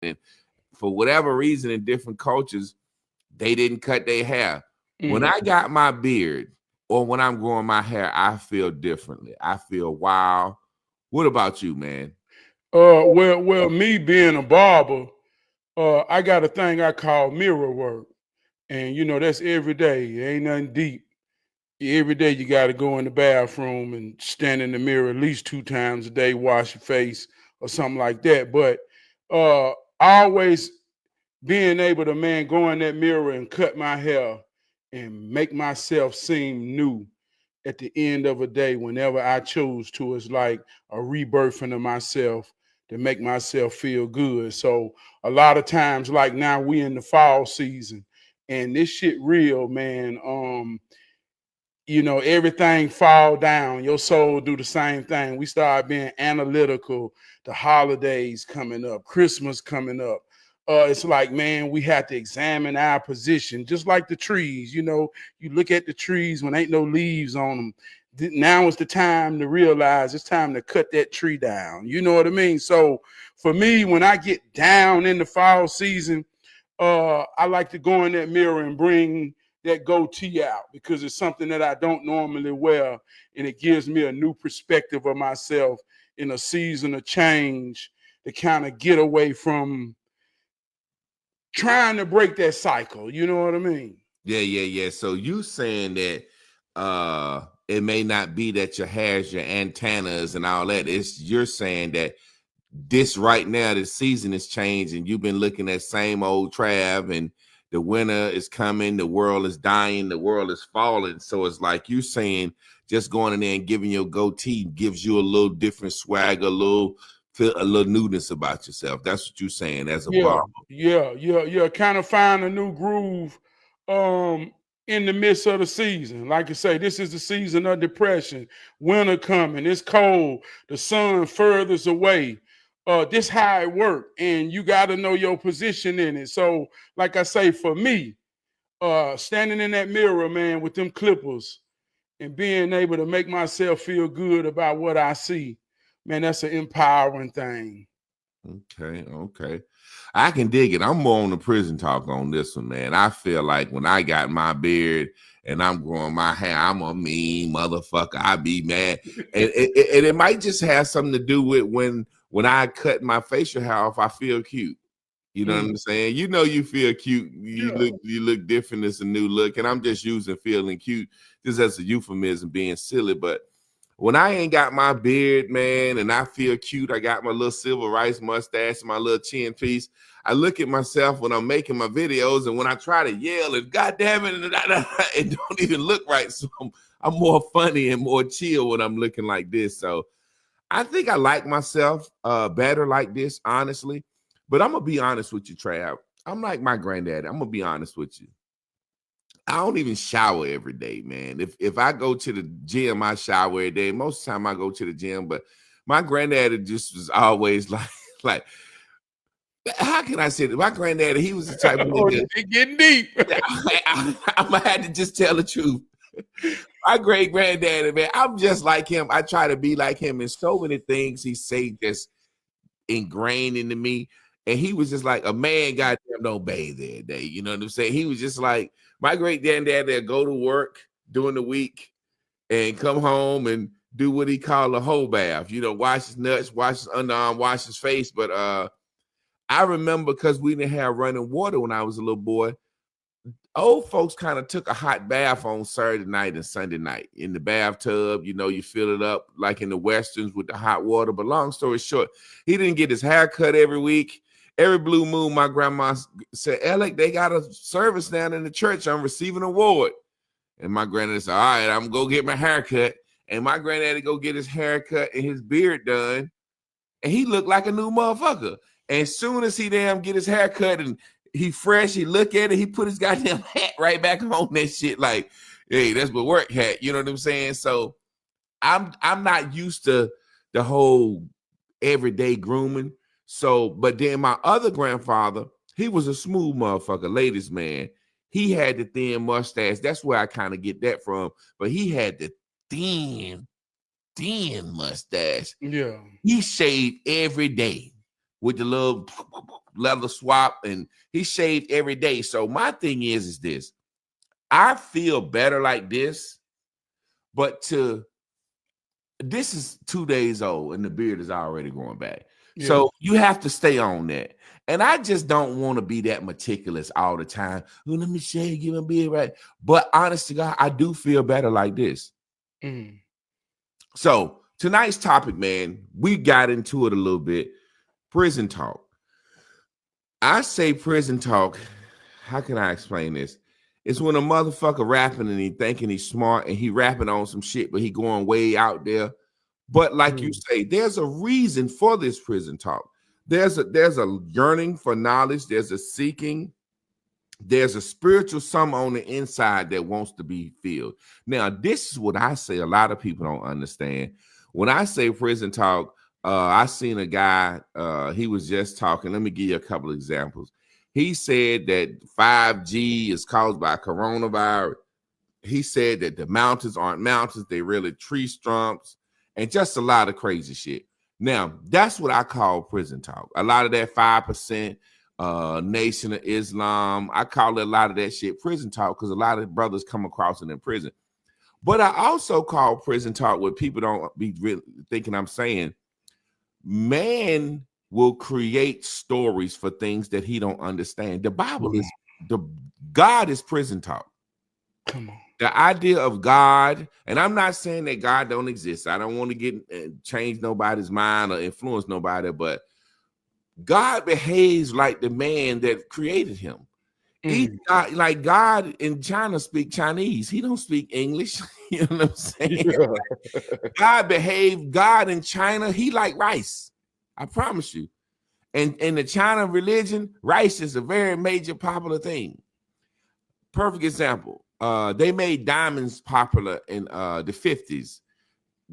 And for whatever reason, in different cultures, they didn't cut their hair. When I got my beard or when I'm growing my hair, I feel differently. I feel wow. What about you, man? Well, me being a barber, I got a thing I call mirror work, and that's every day. It ain't nothing deep. Every day you got to go in the bathroom and stand in the mirror at least 2 times a day, wash your face or something like that. But always being able to, man, go in that mirror and cut my hair and make myself seem new at the end of a day whenever I choose to. It's like a rebirthing of myself to make myself feel good. So a lot of times, like now, we in the fall season and this shit real, man. Everything fall down. Your soul do the same thing. We start being analytical. The holidays coming up, Christmas coming up. It's like, man, we have to examine our position, just like the trees. You look at the trees when ain't no leaves on them. Now is the time to realize it's time to cut that tree down. You know what I mean? So for me, when I get down in the fall season, I like to go in that mirror and bring that goatee out because it's something that I don't normally wear, and it gives me a new perspective of myself in a season of change to kind of get away from trying to break that cycle. You know what I mean? Yeah. So you saying that it may not be that your hair's your antennas and all that. You're saying that this right now, the season is changing. You've been looking at same old Trav, and the winter is coming. The world is dying. The world is falling. So it's like you saying, just going in there and giving your goatee gives you a little different swag, a little newness about yourself. That's what you're saying as a barber. Yeah. Kind of find a new groove in the midst of the season. Like I say, this is the season of depression. Winter coming. It's cold. The sun furthers away. This how it work, and you got to know your position in it. So, like I say, for me, standing in that mirror, man, with them clippers and being able to make myself feel good about what I see, man, that's an empowering thing. Okay. I can dig it. I'm more on the prison talk on this one, man. I feel like when I got my beard and I'm growing my hair, I'm a mean motherfucker. I be mad. And it might just have something to do with when I cut my facial hair off, I feel cute. You know what I'm saying? You feel cute. You look different. It's a new look. And I'm just using feeling cute just as a euphemism, being silly. But when I ain't got my beard, man, and I feel cute, I got my little civil rights mustache, my little chin piece. I look at myself when I'm making my videos, and when I try to yell, and goddamn it, it don't even look right. So I'm more funny and more chill when I'm looking like this. So I think I like myself better like this, honestly. But I'm gonna be honest with you, Trav. I'm like my granddad. I'm gonna be honest with you. I don't even shower every day, man. If I go to the gym, I shower every day. Most of the time I go to the gym, but my granddad just was always like, how can I say that? My granddad, he was the type of nigga. Getting deep. I'm gonna have to just tell the truth. My great granddaddy, man, I'm just like him. I try to be like him in so many things he say that's ingrained into me. And he was just like, a man goddamn don't bathe every day. You know what I'm saying? He was just like, my great granddad that go to work during the week and come home and do what he called a whole bath. Wash his nuts, wash his underarm, wash his face. But I remember because we didn't have running water when I was a little boy, old folks kind of took a hot bath on Saturday night and Sunday night in the bathtub. You fill it up like in the Westerns with the hot water. But long story short, he didn't get his hair cut every week. Every blue moon, my grandma said, Alec, they got a service down in the church. I'm receiving an award. And my granddad said, all right, I'm going to go get my hair cut. And my granddaddy go get his hair cut and his beard done. And he looked like a new motherfucker. And as soon as he get his hair cut and he fresh, he look at it, he put his goddamn hat right back on that shit like, hey, that's my work hat. You know what I'm saying? So I'm not used to the whole everyday grooming. So, but then my other grandfather, he was a smooth motherfucker, ladies man. He had the thin mustache. That's where I kind of get that from. But he had the thin mustache. Yeah. He shaved every day with the little leather swap, and he shaved every day. So my thing is this: I feel better like this, but this is 2 days old and the beard is already growing back. Yeah. So you have to stay on that. And I just don't want to be that meticulous all the time. Oh, let me shave, give a beard right. But honest to God, I do feel better like this. Mm. So tonight's topic, man, we got into it a little bit. Prison talk. I say prison talk. How can I explain this? It's when a motherfucker rapping and he thinking he's smart and he rapping on some shit, but he going way out there. But like you say, there's a reason for this prison talk. There's a yearning for knowledge. There's a seeking. There's a spiritual something on the inside that wants to be filled. Now, this is what I say a lot of people don't understand. When I say prison talk, I seen a guy, he was just talking. Let me give you a couple of examples. He said that 5G is caused by coronavirus. He said that the mountains aren't mountains. They really tree stumps and just a lot of crazy shit. Now, that's what I call prison talk. A lot of that 5%, Nation of Islam, I call it a lot of that shit prison talk because a lot of brothers come across it in prison. But I also call prison talk what people don't be really thinking I'm saying. Man will create stories for things that he don't understand. The Bible is God is prison talk. Come on. The idea of God, and I'm not saying that God don't exist. I don't want to get change nobody's mind or influence nobody, but God behaves like the man that created him. Like God in China speak Chinese. He don't speak English. You know what I'm saying? Yeah. God in China, he like rice. I promise you. And in the China religion, rice is a very major popular thing. Perfect example. They made diamonds popular in the 50s.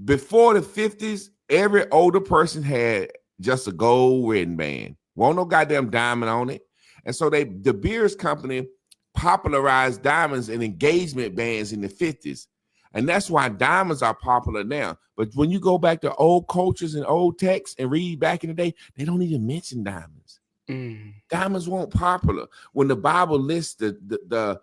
Before the 50s, every older person had just a gold ring band. Won't no goddamn diamond on it. And so the Beers Company popularized diamonds and engagement bands in the 50s. And that's why diamonds are popular now. But when you go back to old cultures and old texts and read back in the day, they don't even mention diamonds. Diamonds weren't popular. When the Bible lists the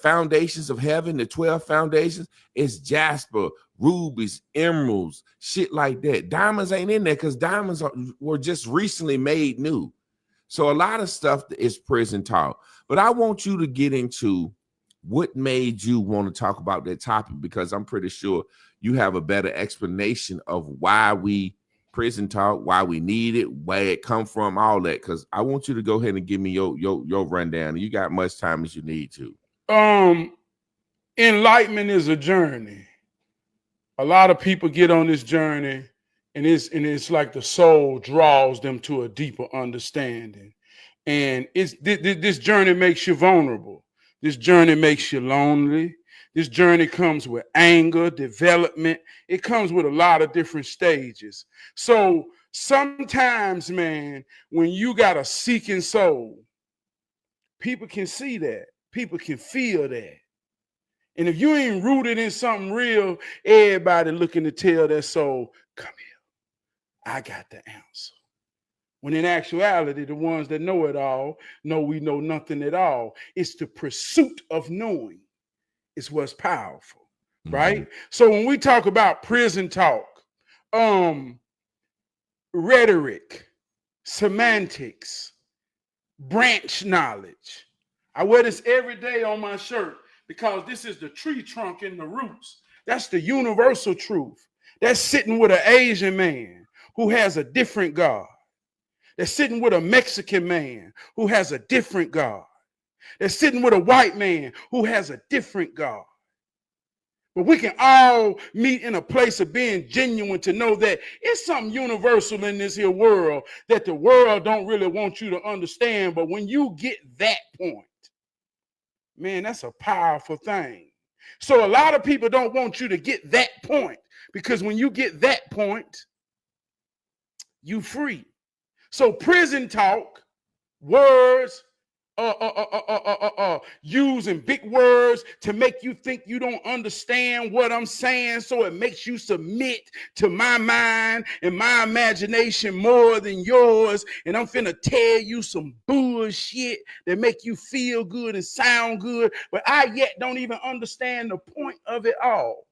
foundations of heaven, the 12 foundations, it's jasper, rubies, emeralds, shit like that. Diamonds ain't in there because diamonds were just recently made new. So a lot of stuff is prison talk. But I want you to get into what made you want to talk about that topic, because I'm pretty sure you have a better explanation of why we prison talk, why we need it, where it come from, all that. Because I want you to go ahead and give me your rundown. You got much time as you need to. Enlightenment is a journey. A lot of people get on this journey, and it's like the soul draws them to a deeper understanding. And this journey makes you vulnerable. This journey makes you lonely. This journey comes with anger, development. It comes with a lot of different stages. So sometimes, man, when you got a seeking soul, people can see that. People can feel that. And if you ain't rooted in something real, everybody looking to tell their soul, come here, I got the answer. When in actuality, the ones that know it all know we know nothing at all. It's the pursuit of knowing is what's powerful, right? So when we talk about prison talk, rhetoric, semantics, branch knowledge. I wear this every day on my shirt because this is the tree trunk and the roots. That's the universal truth. That's sitting with an Asian man who has a different God. They're sitting with a Mexican man who has a different God. They're sitting with a white man who has a different God. But we can all meet in a place of being genuine to know that it's something universal in this here world that the world don't really want you to understand. But when you get that point, man, that's a powerful thing. So a lot of people don't want you to get that point, because when you get that point, you free. So prison talk, words using big words to make you think you don't understand what I'm saying, so it makes you submit to my mind and my imagination more than yours, and I'm finna tell you some bullshit that make you feel good and sound good, but I yet don't even understand the point of it all.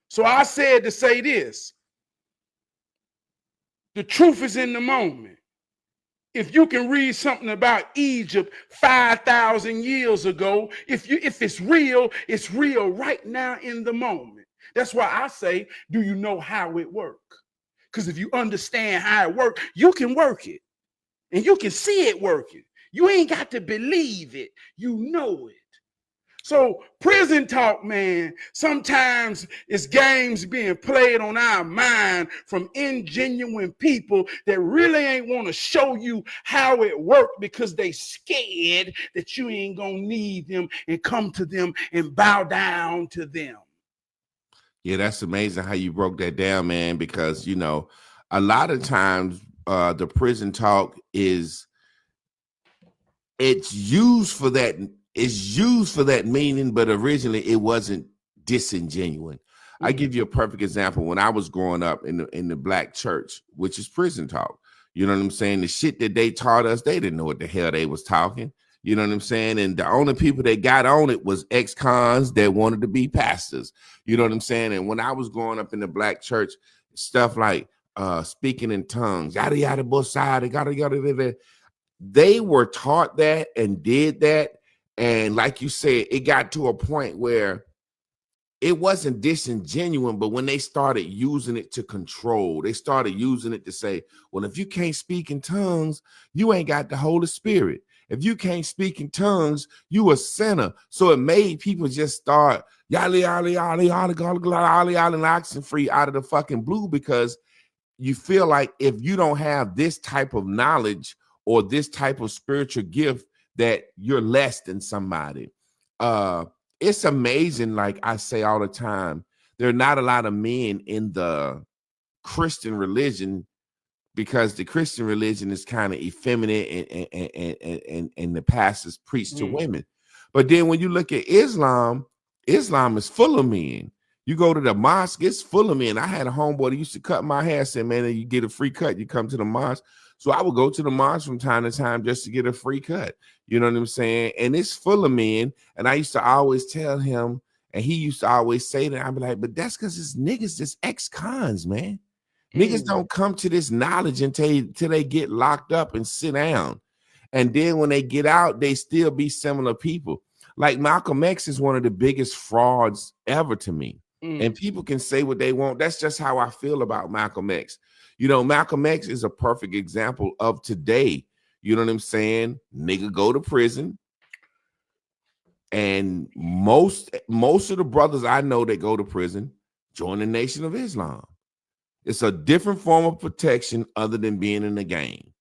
So I said to say this: the truth is in the moment. If you can read something about Egypt 5,000 years ago, if it's real right now in the moment. That's why I say, do you know how it works? Because if you understand how it works, you can work it. And you can see it working. You ain't got to believe it. You know it. So prison talk, man, sometimes it's games being played on our mind from ingenuine people that really ain't want to show you how it worked because they scared that you ain't gonna need them and come to them and bow down to them. Yeah, that's amazing how you broke that down, man, because, you know, a lot of times the prison talk it's used for that meaning, but originally it wasn't disingenuous. I give you a perfect example. When I was growing up in the black church, which is prison talk, you know what I'm saying? The shit that they taught us, they didn't know what the hell they was talking. You know what I'm saying? And the only people that got on it was ex-cons that wanted to be pastors. You know what I'm saying? And when I was growing up in the black church, stuff like speaking in tongues, yada yada, both sides, yada yada. They were taught that and did that. And like you said, it got to a point where it wasn't disingenuous, but when they started using it to control, they started using it to say, well, if you can't speak in tongues, you ain't got the Holy Spirit. If you can't speak in tongues, you a sinner. So it made people just start yali yali yali yali yali yali yali oxen free out of the fucking blue, because you feel like if you don't have this type of knowledge or this type of spiritual gift, that you're less than somebody. It's amazing, like I say all the time, there are not a lot of men in the Christian religion, because the Christian religion is kind of effeminate and the pastors preach to women. But then when you look at Islam, Islam is full of men. You go to the mosque, it's full of men. I had a homeboy that used to cut my hair, said, man, you get a free cut, you come to the mosque. So I would go to the mosque from time to time just to get a free cut. You know what I'm saying? And it's full of men. And I used to always tell him, and he used to always say that, I'd be like, but that's because it's niggas that's ex-cons, man. Niggas don't come to this knowledge until they get locked up and sit down. And then when they get out, they still be similar people. Like Malcolm X is one of the biggest frauds ever to me. And people can say what they want. That's just how I feel about Malcolm X. You know, Malcolm X is a perfect example of today. You know what I'm saying? Nigga go to prison. And most of the brothers I know that go to prison join the Nation of Islam. It's a different form of protection other than being in the gang.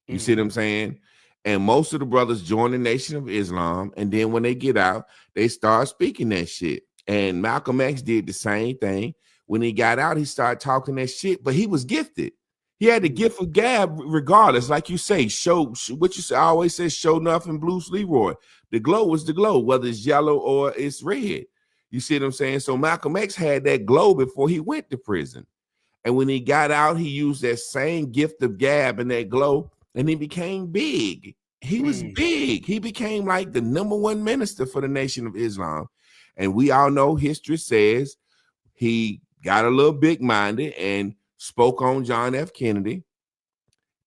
You see what I'm saying? And most of the brothers join the Nation of Islam. And then when they get out, they start speaking that shit. And Malcolm X did the same thing. When he got out, he started talking that shit, but he was gifted. He had the gift of gab regardless. Like you say, show what you say. I always say, show nothing, Bruce Leroy. The glow is the glow, whether it's yellow or it's red. You see what I'm saying? So Malcolm X had that glow before he went to prison. And when he got out, he used that same gift of gab and that glow, and he became big. He was big. He became like the #1 minister for the Nation of Islam. And we all know history says he got a little big-minded and spoke on John F. Kennedy.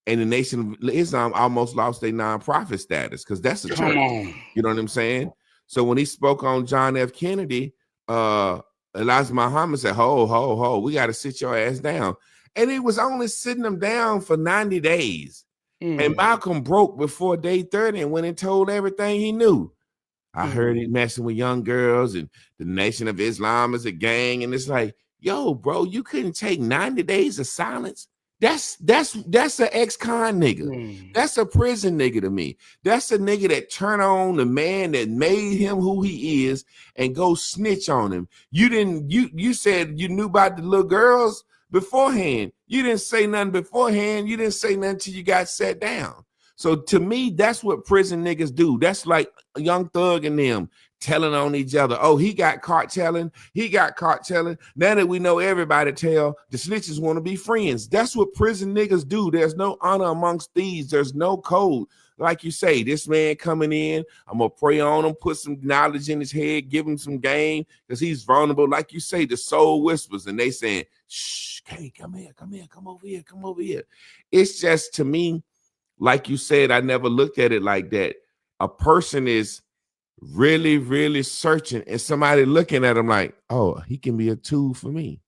And the Nation of Islam almost lost their nonprofit status, because that's a church. You know what I'm saying? So when he spoke on John F. Kennedy, Elijah Muhammad said, ho, we got to sit your ass down. And he was only sitting them down for 90 days. And Malcolm broke before day 30 and went and told everything he knew. I heard he messing with young girls and the Nation of Islam is a gang. And it's like, yo, bro, you couldn't take 90 days of silence. That's an ex-con nigga. That's a prison nigga to me. That's a nigga that turn on the man that made him who he is and go snitch on him. You said you knew about the little girls beforehand. You didn't say nothing beforehand. You didn't say nothing till you got sat down. So to me, that's what prison niggas do. That's like Young Thug and them telling on each other. Oh, he got caught telling. He got caught telling. Now that we know everybody tell, the snitches want to be friends. That's what prison niggas do. There's no honor amongst thieves. There's no code. Like you say, this man coming in, I'm going to pray on him, put some knowledge in his head, give him some game, because he's vulnerable. Like you say, the soul whispers, and they saying, shh, hey, come here, come over here, come over here. It's just, to me, like you said, I never looked at it like that. A person is really, really searching, and somebody looking at him like, oh, he can be a tool for me.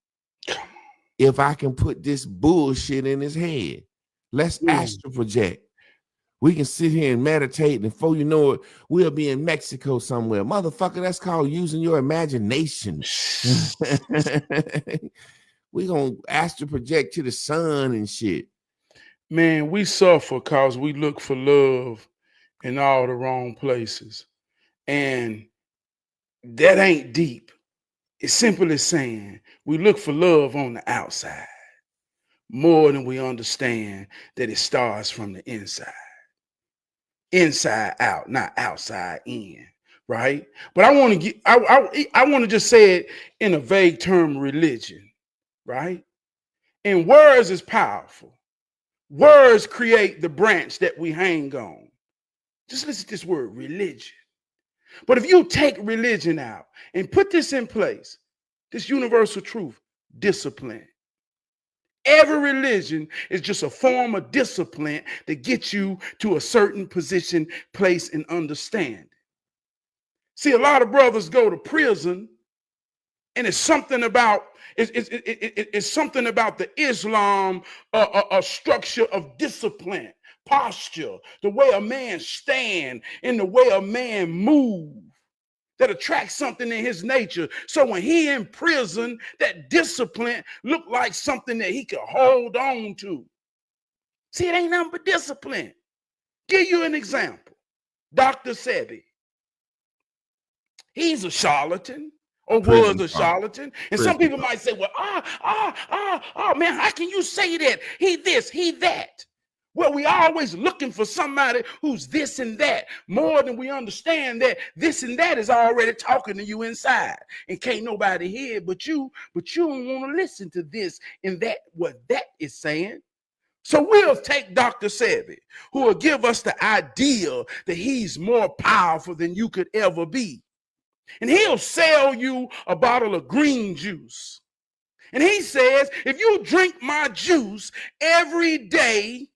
If I can put this bullshit in his head, let's astral project. We can sit here and meditate, and before you know it, we'll be in Mexico somewhere. Motherfucker, that's called using your imagination. We gonna astral project to the sun and shit. Man, we suffer because we look for love in all the wrong places. And that ain't deep. It's simple as saying we look for love on the outside more than we understand that it starts from the inside. Inside out, not outside in, right? But I want to get I want to just say it in a vague term, religion, right? And words is powerful. Words create the branch that we hang on. Just listen to this word, religion. But if you take religion out and put this in place, this universal truth, discipline. Every religion is just a form of discipline to get you to a certain position, place, and understanding. See, a lot of brothers go to prison, and it's something about it's something about the Islam a structure of discipline, posture, the way a man stand, and the way a man move, that attracts something in his nature. So when he in prison, that discipline look like something that he could hold on to. See, it ain't nothing but discipline. Give you an example. Dr. Sebi. He's a charlatan, or was a charlatan. And some people might say, well, man, how can you say that? He this, he that. Well, we always looking for somebody who's this and that, more than we understand that this and that is already talking to you inside. And can't nobody hear it but you don't want to listen to this and that, what that is saying. So we'll take Dr. Sebi, who will give us the idea that he's more powerful than you could ever be. And he'll sell you a bottle of green juice. And he says, if you drink my juice every day,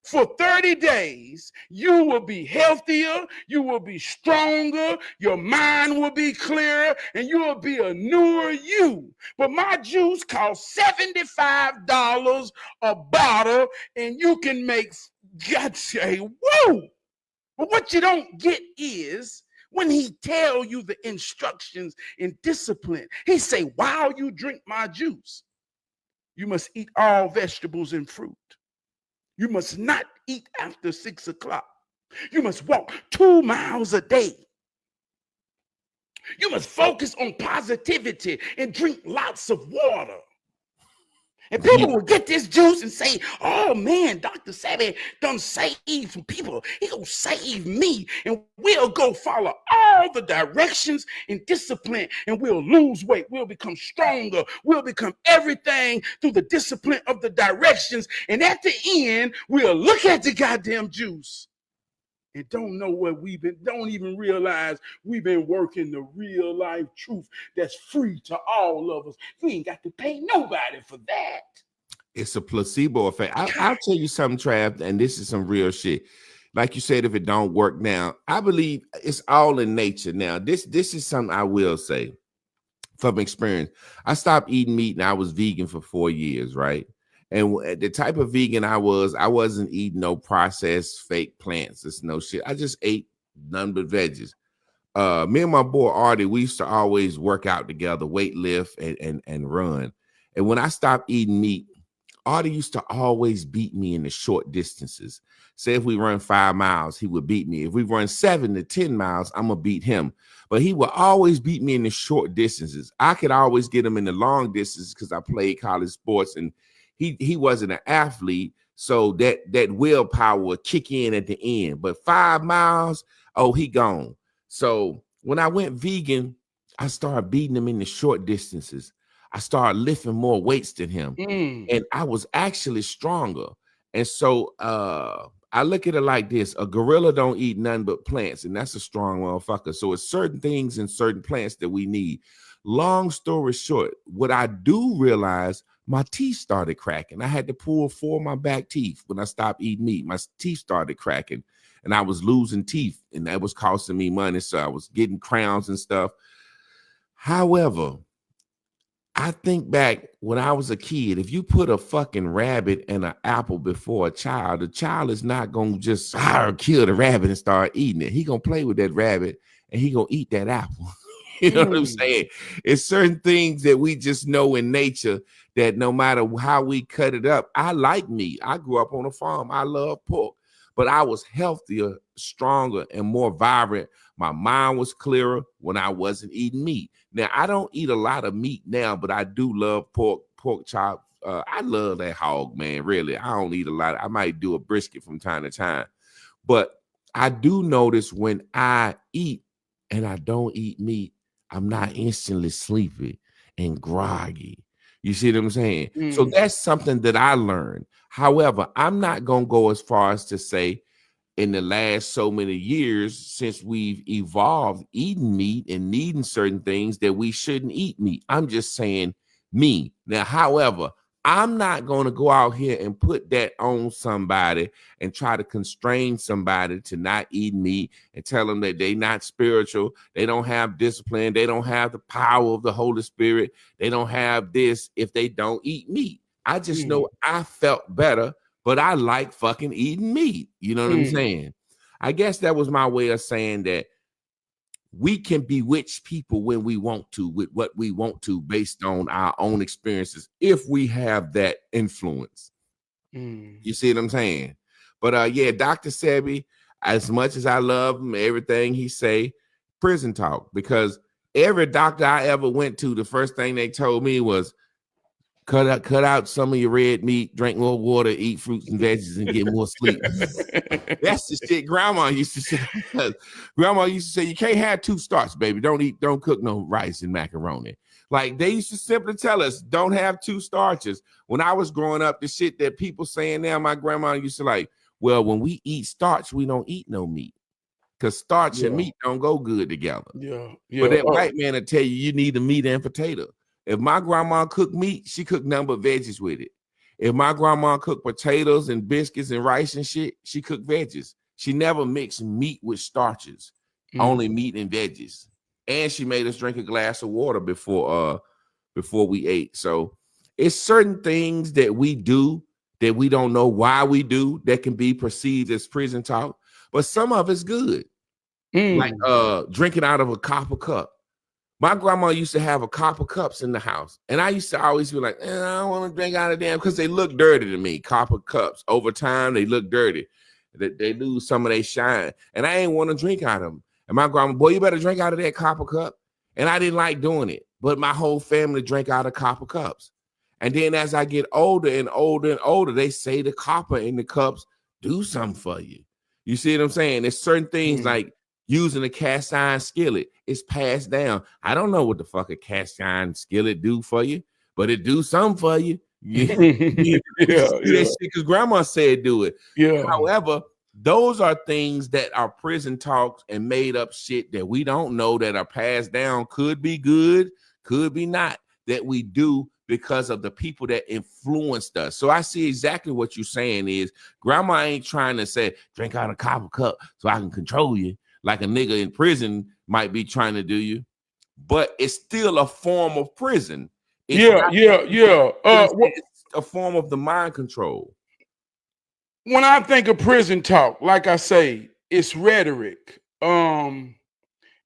for 30 days, you will be healthier, you will be stronger, your mind will be clearer, and you will be a newer you. But my juice costs $75 a bottle, and you can make, God say, whoa! But what you don't get is, when he tell you the instructions and discipline, he say, while you drink my juice, you must eat all vegetables and fruit. You must not eat after 6 o'clock. You must walk 2 miles a day. You must focus on positivity and drink lots of water. And people will get this juice and say, oh man, Dr. Sebi done save some people. He gonna save me. And we'll go follow all the directions and discipline, and we'll lose weight. We'll become stronger. We'll become everything through the discipline of the directions. And at the end, we'll look at the goddamn juice and don't know what don't even realize we've been working the real life truth that's free to all of us. You ain't got to pay nobody for that. It's a placebo effect. I'll tell you something, Trav, and this is some real shit. Like you said, if it don't work now, I believe it's all in nature. Now, this is something I will say from experience. I stopped eating meat and I was vegan for 4 years, right? And the type of vegan I wasn't eating no processed fake plants. It's no shit. I just ate none but veggies. Me and my boy Artie, we used to always work out together, weight lift and run. And when I stopped eating meat, Artie used to always beat me in the short distances. Say if we run 5 miles, he would beat me. If we run 7 to 10 miles, I'm gonna beat him. But he would always beat me in the short distances. I could always get him in the long distances because I played college sports and he wasn't an athlete, So that willpower will kick in at the end. But 5 miles, oh, he gone. So when I went vegan, I started beating him in the short distances. I started lifting more weights than him. And I was actually stronger. And so I look at it like this: a gorilla don't eat nothing but plants, and that's a strong motherfucker. So it's certain things and certain plants that we need. Long story short, what I do realize, my teeth started cracking. I had to pull 4 of my back teeth when I stopped eating meat. My teeth started cracking, and I was losing teeth, and that was costing me money. So I was getting crowns and stuff. However, I think back when I was a kid, if you put a fucking rabbit and an apple before a child, the child is not going to just kill the rabbit and start eating it. He going to play with that rabbit and he going to eat that apple. You know what I'm saying? It's certain things that we just know in nature that no matter how we cut it up, I like meat. I grew up on a farm. I love pork, but I was healthier, stronger, and more vibrant. My mind was clearer when I wasn't eating meat. Now, I don't eat a lot of meat now, but I do love pork chop. I love that hog, man, really. I don't eat a lot. I might do a brisket from time to time. But I do notice when I eat and I don't eat meat, I'm not instantly sleepy and groggy. You see what I'm saying? So that's something that I learned. However, I'm not going to go as far as to say in the last so many years since we've evolved eating meat and needing certain things that we shouldn't eat meat. I'm just saying me. Now, however, I'm not going to go out here and put that on somebody and try to constrain somebody to not eat meat and tell them that they're not spiritual. They don't have discipline. They don't have the power of the Holy Spirit. They don't have this if they don't eat meat. I just know I felt better, but I like fucking eating meat. You know what I'm saying? I guess that was my way of saying that we can bewitch people when we want to, with what we want to, based on our own experiences, if we have that influence. You see what I'm saying? But yeah, Dr. Sebi, as much as I love him, everything he say, prison talk, because every doctor I ever went to, the first thing they told me was, cut out some of your red meat, drink more water, eat fruits and veggies, and get more sleep. That's the shit grandma used to say. Grandma used to say, you can't have 2 starts, baby. Don't cook no rice and macaroni. Like, they used to simply tell us, don't have 2 starches. When I was growing up, the shit that people saying now, my grandma used to like, well, when we eat starch, we don't eat no meat. Because starch and meat don't go good together. But that white man will tell you need a meat and potato. If my grandma cooked meat, she cooked nothing but veggies with it. If my grandma cooked potatoes and biscuits and rice and shit, she cooked veggies. She never mixed meat with starches, only meat and veggies. And she made us drink a glass of water before we ate. So it's certain things that we do that we don't know why we do that can be perceived as prison talk, but some of it's good. Like drinking out of a copper cup. My grandma used to have a copper cups in the house, and I used to always be like, I don't want to drink out of them because they look dirty to me. Copper cups, over time, they look dirty. They lose some of their shine, and I ain't want to drink out of them. And my grandma, boy, you better drink out of that copper cup. And I didn't like doing it, but my whole family drank out of copper cups. And then as I get older and older and older, they say the copper in the cups do something for you. You see what I'm saying? There's certain things like using a cast iron skillet, it's passed down. I don't know what the fuck a cast iron skillet do for you, but it do something for you. Because grandma said do it. However, those are things that are prison talks and made up shit that we don't know, that are passed down. Could be good, could be not, that we do because of the people that influenced us. So I see exactly what you're saying is grandma ain't trying to say, drink out a copper cup so I can control you, like a nigga in prison might be trying to do you, but it's still a form of prison. It's a form of the mind control. When I think of prison talk, like I say, it's rhetoric.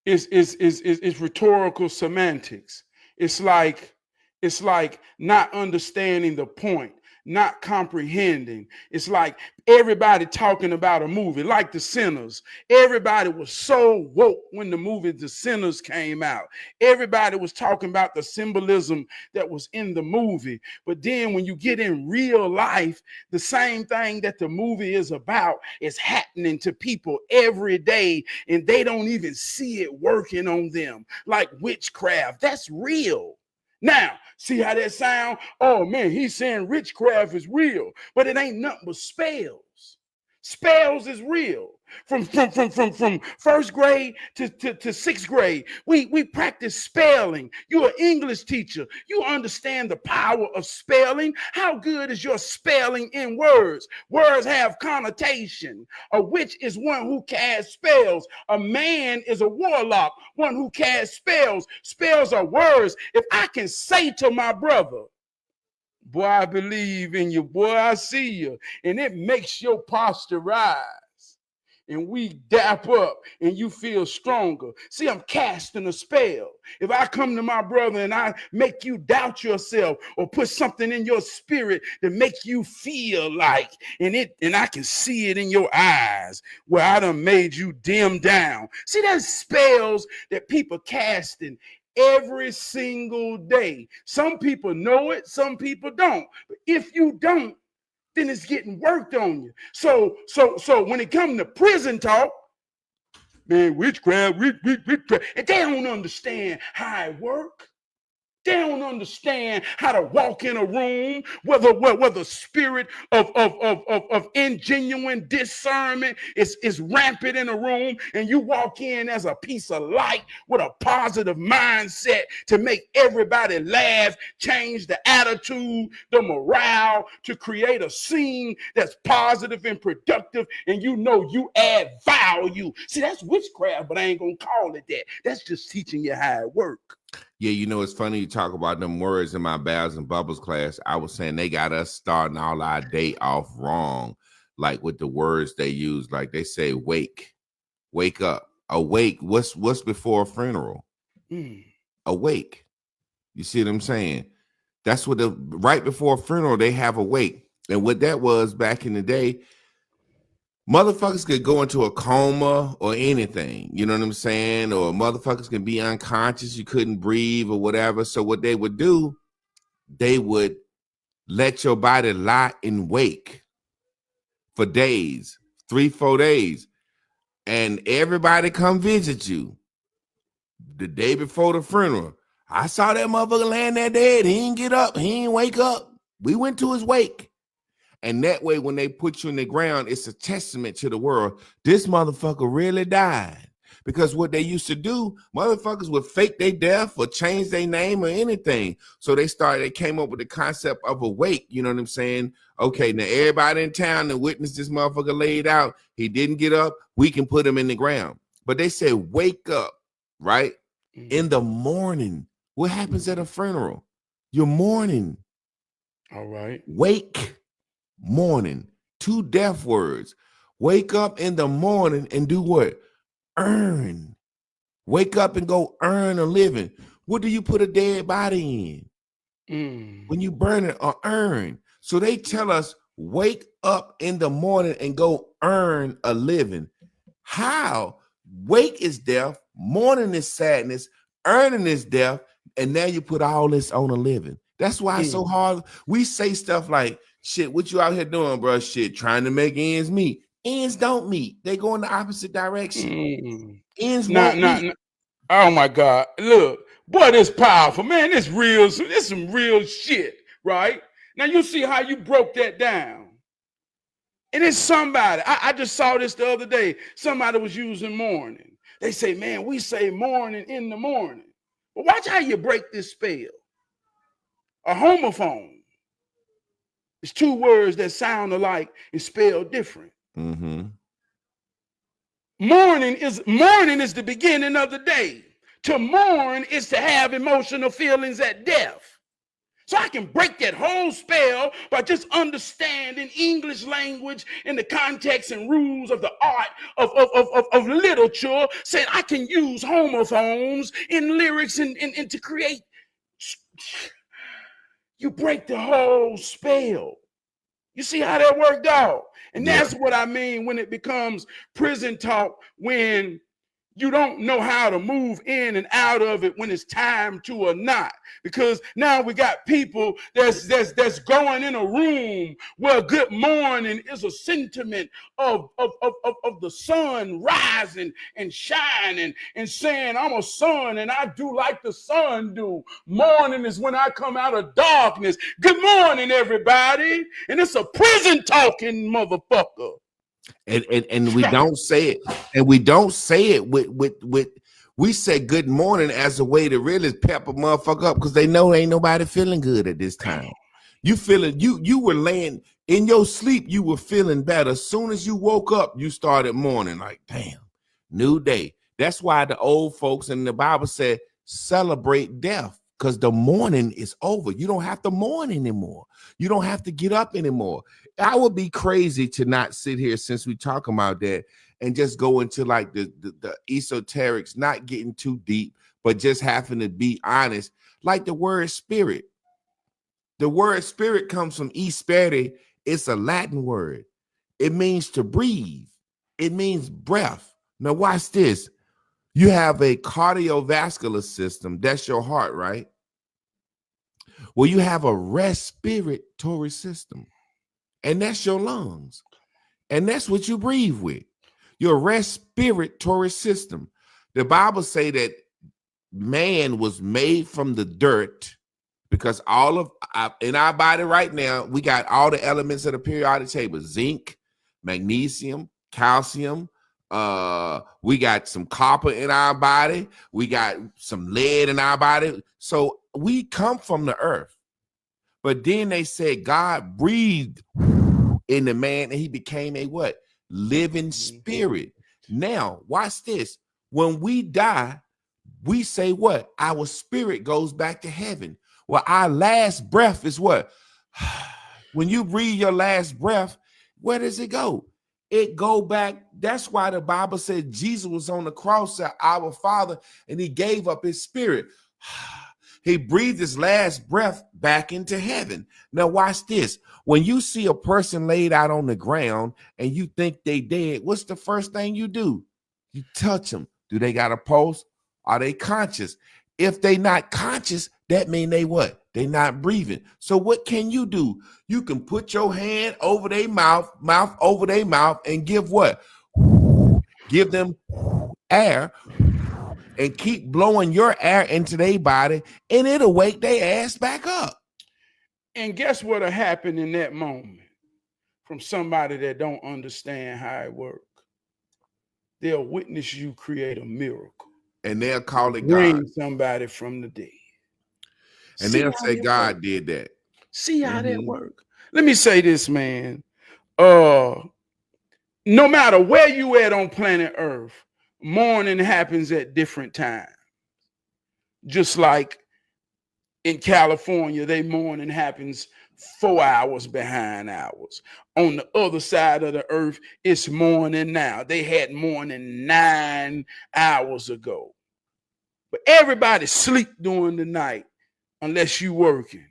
It's rhetorical semantics. It's like not understanding the point. not comprehending. It's like everybody talking about a movie, like The Sinners. Everybody was so woke when the movie The Sinners came out. Everybody was talking about the symbolism that was in the movie. But then when you get in real life, the same thing that the movie is about is happening to people every day, and they don't even see it working on them, like witchcraft. That's real. Now, see how that sound? Oh man, he's saying witchcraft is real, but it ain't nothing but spells. Spells is real. From first grade to sixth grade, we practice spelling. You're an English teacher. You understand the power of spelling. How good is your spelling in words? Words have connotation. A witch is one who casts spells. A man is a warlock, one who casts spells. Spells are words. If I can say to my brother, boy, I believe in you, boy, I see you, and it makes your posture rise, and we dap up and you feel stronger. See, I'm casting a spell. If I come to my brother and I make you doubt yourself or put something in your spirit to make you feel like, and I can see it in your eyes where I done made you dim down. See, that's spells that people casting every single day. Some people know it, some people don't. But if you don't, then it's getting worked on you. So when it comes to prison talk, man, witchcraft, witchcraft, and they don't understand how it works. They don't understand how to walk in a room where the spirit of ingenuine discernment is rampant in a room, and you walk in as a piece of light with a positive mindset to make everybody laugh, change the attitude, the morale, to create a scene that's positive and productive, and you know you add value. See, that's witchcraft, but I ain't gonna call it that. That's just teaching you how it works. Yeah, you know, it's funny you talk about them words in my Bells and Bubbles class. I was saying they got us starting all our day off wrong, like with the words they use. Like they say, wake up, awake. What's before a funeral? Awake. You see what I'm saying? That's what right before a funeral they have awake. And what that was back in the day, motherfuckers could go into a coma or anything, you know what I'm saying? Or motherfuckers can be unconscious, you couldn't breathe or whatever. So what they would do, they would let your body lie in wake for days, 3-4 days. And everybody come visit you the day before the funeral. I saw that motherfucker laying there dead. He didn't get up. He didn't wake up. We went to his wake. And that way, when they put you in the ground, it's a testament to the world. This motherfucker really died. Because what they used to do, motherfuckers would fake their death or change their name or anything. So they came up with the concept of a wake. You know what I'm saying? Okay, now everybody in town that witnessed this motherfucker laid out, he didn't get up, we can put him in the ground. But they said wake up, right? In the morning. What happens at a funeral? You're mourning. All right. Wake. Morning, 2 death words. Wake up in the morning and do what? Earn. Wake up and go earn a living. What do you put a dead body in? When you burn it or earn. So they tell us wake up in the morning and go earn a living. How? Wake is death, morning is sadness, earning is death, and now you put all this on a living. That's why it's so hard. We say stuff like, shit, what you out here doing, bro? Shit, trying to make ends meet. Ends don't meet. They go in the opposite direction. Ends won't meet. Oh my God. Look, boy, this powerful. Man, this real. This some real shit, right? Now you see how you broke that down. And it's somebody. I just saw this the other day. Somebody was using morning. They say, man, we say morning in the morning. But watch how you break this spell. A homophone. It's 2 words that sound alike and spell different. Morning is the beginning of the day. To mourn is to have emotional feelings at death. So I can break that whole spell by just understanding English language in the context and rules of the art of literature, saying I can use homophones in lyrics and to create. You break the whole spell. You see how that worked out? And Yeah. that's what I mean when it becomes prison talk, when you don't know how to move in and out of it when it's time to or not. Because now we got people that's going in a room where good morning is a sentiment of the sun rising and shining and saying, I'm a son and I do like the sun do. Morning is when I come out of darkness. Good morning, everybody. And it's a prison talking motherfucker. And we don't say it, and we don't say it with we say good morning as a way to really pep a motherfucker up, because they know ain't nobody feeling good at this time. You feeling you were laying in your sleep, you were feeling better. As soon as you woke up, you started mourning like, damn, new day. That's why the old folks in the Bible said celebrate death, because the mourning is over. You don't have to mourn anymore. You don't have to get up anymore. I would be crazy to not sit here, since we talk about that, and just go into like the esoterics, not getting too deep, but just having to be honest. Like the word spirit. The word spirit comes from espere. It's a Latin word. It means to breathe. It means breath. Now watch this. You have a cardiovascular system. That's your heart, right? Well, you have a respiratory system, and that's your lungs. And that's what you breathe with, your respiratory system. The Bible say that man was made from the dirt, because all of in our body right now, we got all the elements of the periodic table: zinc, magnesium, calcium. We got some copper in our body. We got some lead in our body. So we come from the earth. But then they said God breathed in the man, and he became a what? Living spirit. Now, watch this. When we die, we say what? Our spirit goes back to heaven. Well, our last breath is what? When you breathe your last breath, where does it go? It go back. That's why the Bible said Jesus was on the cross, said, our Father, and he gave up his spirit. He breathed his last breath back into heaven. Now watch this. When you see a person laid out on the ground and you think they dead, what's the first thing you do? You touch them. Do they got a pulse? Are they conscious? If they not conscious, that mean they what? They not breathing. So what can you do? You can put your hand over their mouth over their mouth, and give what? Give them air, and keep blowing your air into their body, and it'll wake their ass back up. And guess what'll happen in that moment from somebody that don't understand how it works? They'll witness you create a miracle. And they'll call it Bring God. somebody from the dead. And they'll say God did that. See how that works? Let me say this, man. No matter where you at on planet Earth, mourning happens at different times. Just like in California, they mourning happens 4 hours behind ours. On the other side of the earth, it's morning now. They had morning 9 hours ago. But everybody sleep during the night unless you working.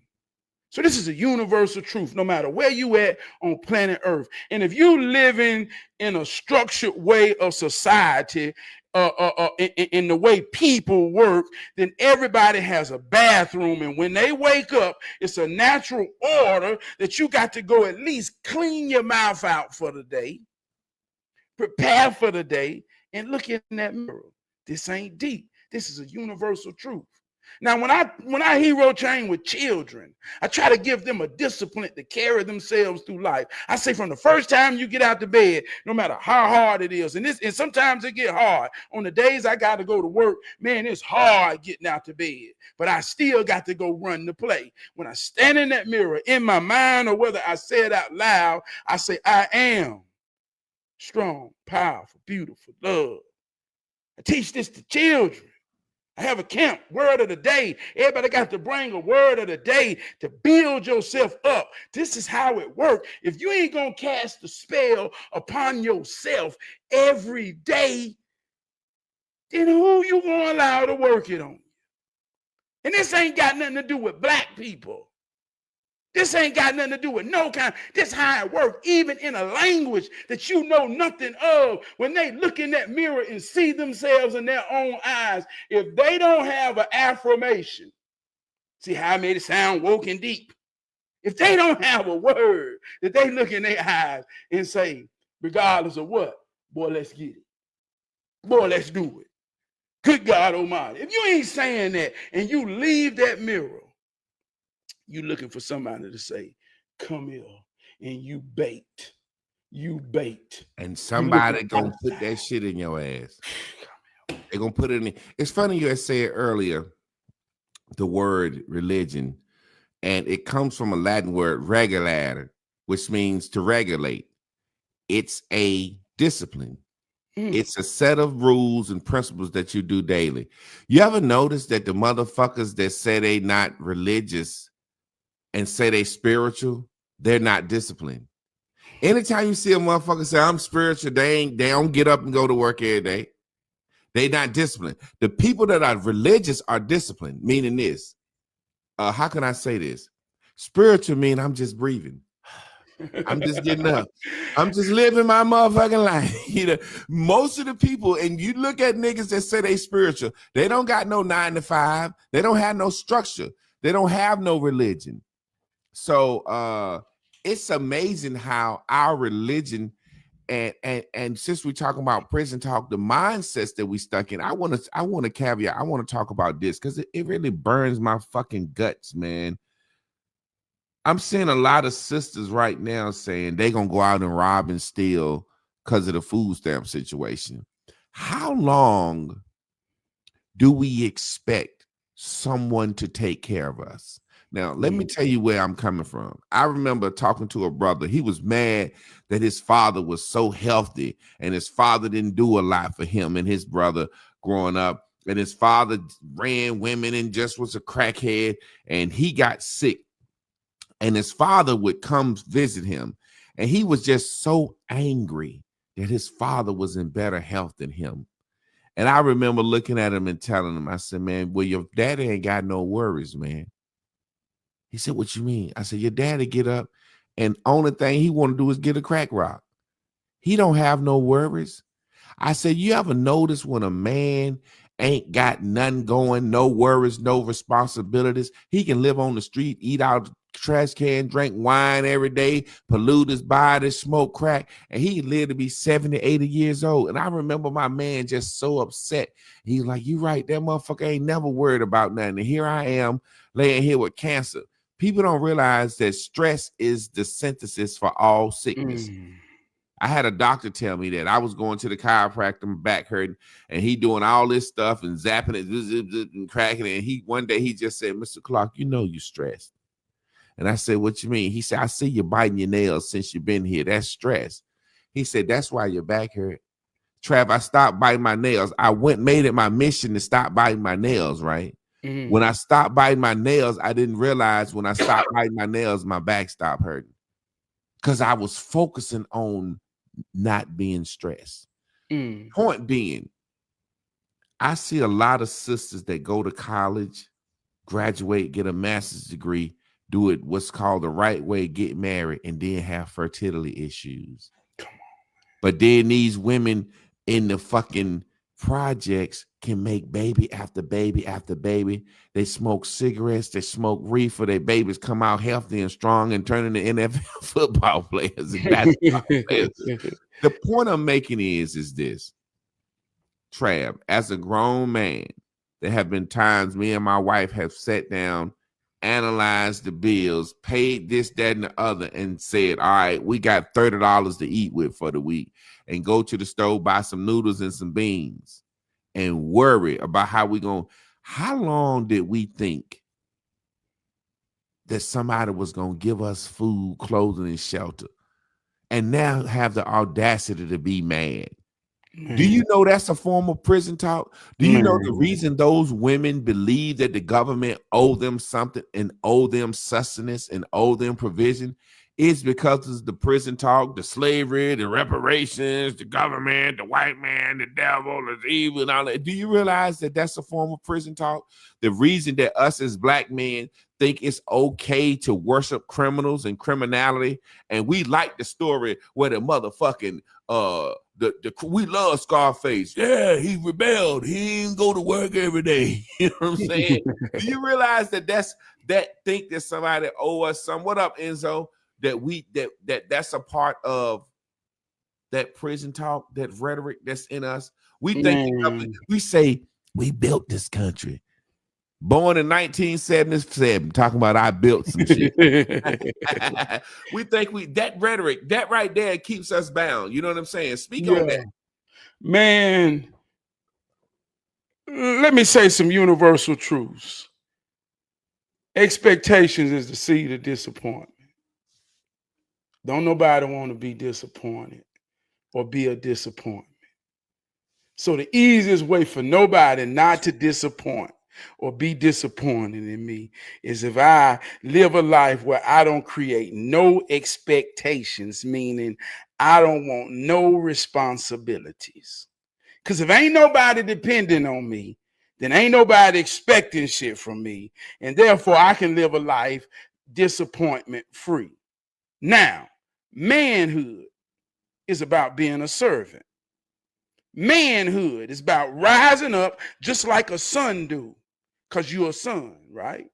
So this is a universal truth, no matter where you at on planet Earth. And if you living in a structured way of society, in the way people work, then everybody has a bathroom. And when they wake up, it's a natural order that you got to go at least clean your mouth out for the day, prepare for the day, and look in that mirror. This ain't deep. This is a universal truth. Now, when I hero train with children, I try to give them a discipline to carry themselves through life. I say from the first time you get out the bed, no matter how hard it is, and sometimes it get hard. On the days I got to go to work, man, it's hard getting out the bed, but I still got to go run the play. When I stand in that mirror, in my mind, or whether I say it out loud, I say, I am strong, powerful, beautiful, love. I teach this to children. I have a camp, word of the day. Everybody got to bring a word of the day to build yourself up. This is how it works. If you ain't going to cast a spell upon yourself every day, then who you going to allow to work it on you? And this ain't got nothing to do with black people. This ain't got nothing to do with no kind. This how it works, even in a language that you know nothing of. When they look in that mirror and see themselves in their own eyes, if they don't have an affirmation, see how I made it sound woke and deep. If they don't have a word that they look in their eyes and say, regardless of what, boy, let's get it. Boy, let's do it. Good God Almighty. If you ain't saying that and you leave that mirror, you looking for somebody to say, come here, and you bait. You bait. And somebody gonna put that shit in your ass. They're gonna put it in. It's funny you had said earlier the word religion, and it comes from a Latin word regulator, which means to regulate. It's a discipline. It's a set of rules and principles that you do daily. You ever notice that the motherfuckers that say they not religious and say they spiritual, they're not disciplined. Anytime you see a motherfucker say I'm spiritual, they don't get up and go to work every day. They not disciplined. The people that are religious are disciplined, meaning this. How can I say this? Spiritual mean I'm just breathing. I'm just getting up. I'm just living my motherfucking life. You know, most of the people, and you look at niggas that say they spiritual, they don't got no 9 to 5. They don't have no structure. They don't have no religion. So it's amazing how our religion and since we're talking about prison talk, the mindsets that we stuck in, I want to caveat. I want to talk about this because it really burns my fucking guts, man. I'm seeing a lot of sisters right now saying they're going to go out and rob and steal because of the food stamp situation. How long do we expect someone to take care of us? Now, let me tell you where I'm coming from. I remember talking to a brother. He was mad that his father was so healthy and his father didn't do a lot for him and his brother growing up. And his father ran women and just was a crackhead, and he got sick. And his father would come visit him, and he was just so angry that his father was in better health than him. And I remember looking at him and telling him, I said, man, well, your daddy ain't got no worries, man. He said, what you mean? I said, your daddy get up, and only thing he want to do is get a crack rock. He don't have no worries. I said, you ever notice when a man ain't got nothing going, no worries, no responsibilities, he can live on the street, eat out trash can, drink wine every day, pollute his body, smoke crack, and he lived to be 70, 80 years old. And I remember my man just so upset. He's like, you right, that motherfucker ain't never worried about nothing. And here I am laying here with cancer. People don't realize that stress is the synthesis for all sickness. I had a doctor tell me that. I was going to the chiropractor, my back hurting, and he doing all this stuff and zapping it and cracking it. And one day he just said, Mr. Clark, you know you stressed. And I said, what you mean? He said, I see you biting your nails since you've been here. That's stress. He said, that's why your back hurt. Trav, I stopped biting my nails. I made it my mission to stop biting my nails, right? When I stopped biting my nails, I didn't realize when I stopped biting my nails, my back stopped hurting. Because I was focusing on not being stressed. Point being, I see a lot of sisters that go to college, graduate, get a master's degree, do it what's called the right way, get married, and then have fertility issues. Come on. But then these women in the fucking projects can make baby after baby after baby. They smoke cigarettes, they smoke reefer, their babies come out healthy and strong and turn into NFL football players and basketball players. The point I'm making is this. Trav, as a grown man, there have been times me and my wife have sat down, analyzed the bills, paid this, that, and the other, and said, all right, we got $30 to eat with for the week, and go to the store, buy some noodles and some beans, and worry about how long did we think that somebody was going to give us food, clothing, and shelter, and now have the audacity to be mad? Do you know that's a form of prison talk? Do you know the reason those women believe that the government owe them something and owe them sustenance and owe them provision It's because of the prison talk, the slavery, the reparations, the government, the white man, the devil, the evil, and all that. Do you realize that that's a form of prison talk? The reason that us as black men think it's okay to worship criminals and criminality, and we like the story where the motherfucking we love Scarface. Yeah, he rebelled. He didn't go to work every day. You know what I'm saying? Do you realize that think that somebody owe us some? What up, Enzo? That's a part of that prison talk, that rhetoric that's in us. We think we say we built this country. Born in 1977, talking about I built some shit. We think that rhetoric, that right there keeps us bound. You know what I'm saying? Speak on that. Man, let me say some universal truths. Expectations is the seed of disappointment. Don't nobody want to be disappointed or be a disappointment. So the easiest way for nobody not to disappoint or be disappointed in me is if I live a life where I don't create no expectations, meaning I don't want no responsibilities. Because if ain't nobody depending on me, then ain't nobody expecting shit from me. And therefore, I can live a life disappointment free. Now, manhood is about being a servant. Manhood is about rising up just like a son do, because you're a son, right?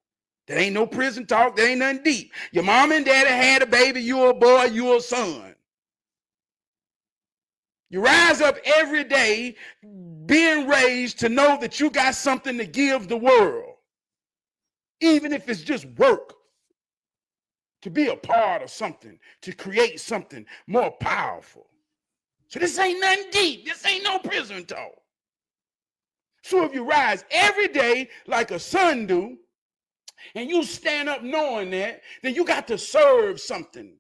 That ain't no prison talk. That ain't nothing deep. Your mom and daddy had a baby. You're a boy. You're a son. You rise up every day being raised to know that you got something to give the world, even if it's just work, to be a part of something, to create something more powerful. So this ain't nothing deep. This ain't no prison talk. So if you rise every day like a son do, and you stand up knowing that, then you got to serve something.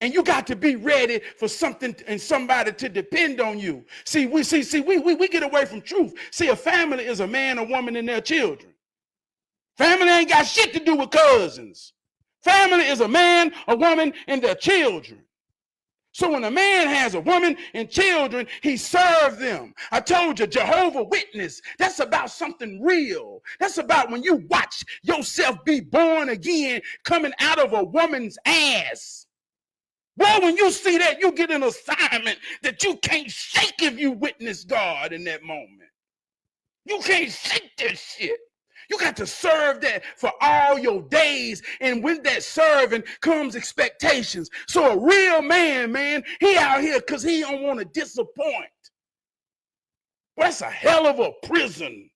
And you got to be ready for something and somebody to depend on you. See, we get away from truth. See, a family is a man, a woman, and their children. Family ain't got shit to do with cousins. Family is a man, a woman, and their children. So when a man has a woman and children, he serves them. I told you, Jehovah Witness, that's about something real. That's about when you watch yourself be born again coming out of a woman's ass. Well, when you see that, you get an assignment that you can't shake if you witness God in that moment. You can't shake that shit. You got to serve that for all your days. And with that serving comes expectations. So a real man, he out here because he don't want to disappoint. Well, that's a hell of a prison.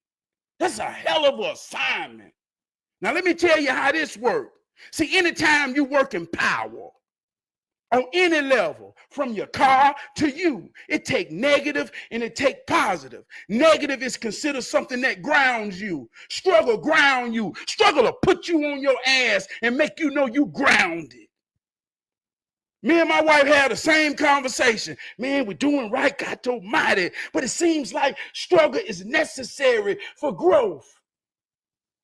That's a hell of an assignment. Now, let me tell you how this works. See, anytime you work in power, on any level, from your car to you, it take negative and it take positive. Negative is considered something that grounds you. Struggle ground you. Struggle to put you on your ass and make you know you grounded. Me and my wife had the same conversation. Man, we're doing right, God almighty. But it seems like struggle is necessary for growth.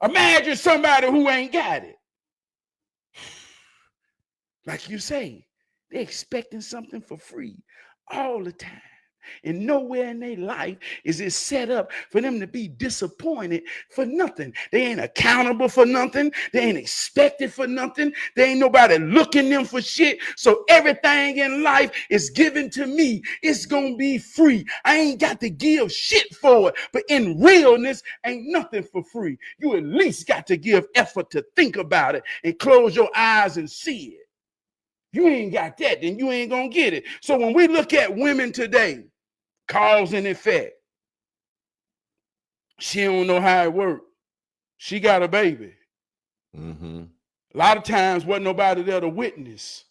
Imagine somebody who ain't got it. Like you say, they're expecting something for free all the time. And nowhere in their life is it set up for them to be disappointed for nothing. They ain't accountable for nothing. They ain't expected for nothing. There ain't nobody looking them for shit. So everything in life is given to me. It's going to be free. I ain't got to give shit for it. But in realness, ain't nothing for free. You at least got to give effort to think about it and close your eyes and see it. You ain't got that, then you ain't going to get it. So when we look at women today, cause and effect, she don't know how it works. She got a baby. Mm-hmm. A lot of times wasn't nobody there to witness.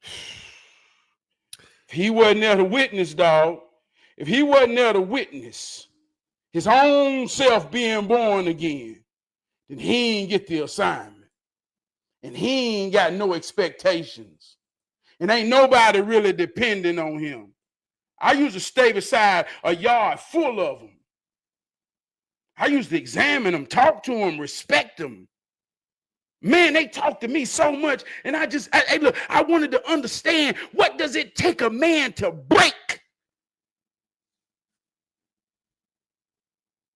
If he wasn't there to witness, dog, if he wasn't there to witness his own self being born again, then he ain't get the assignment. And he ain't got no expectations. And ain't nobody really depending on him. I used to stay beside a yard full of them. I used to examine them, talk to them, respect them. Man, they talk to me so much, and look, I wanted to understand, what does it take a man to break?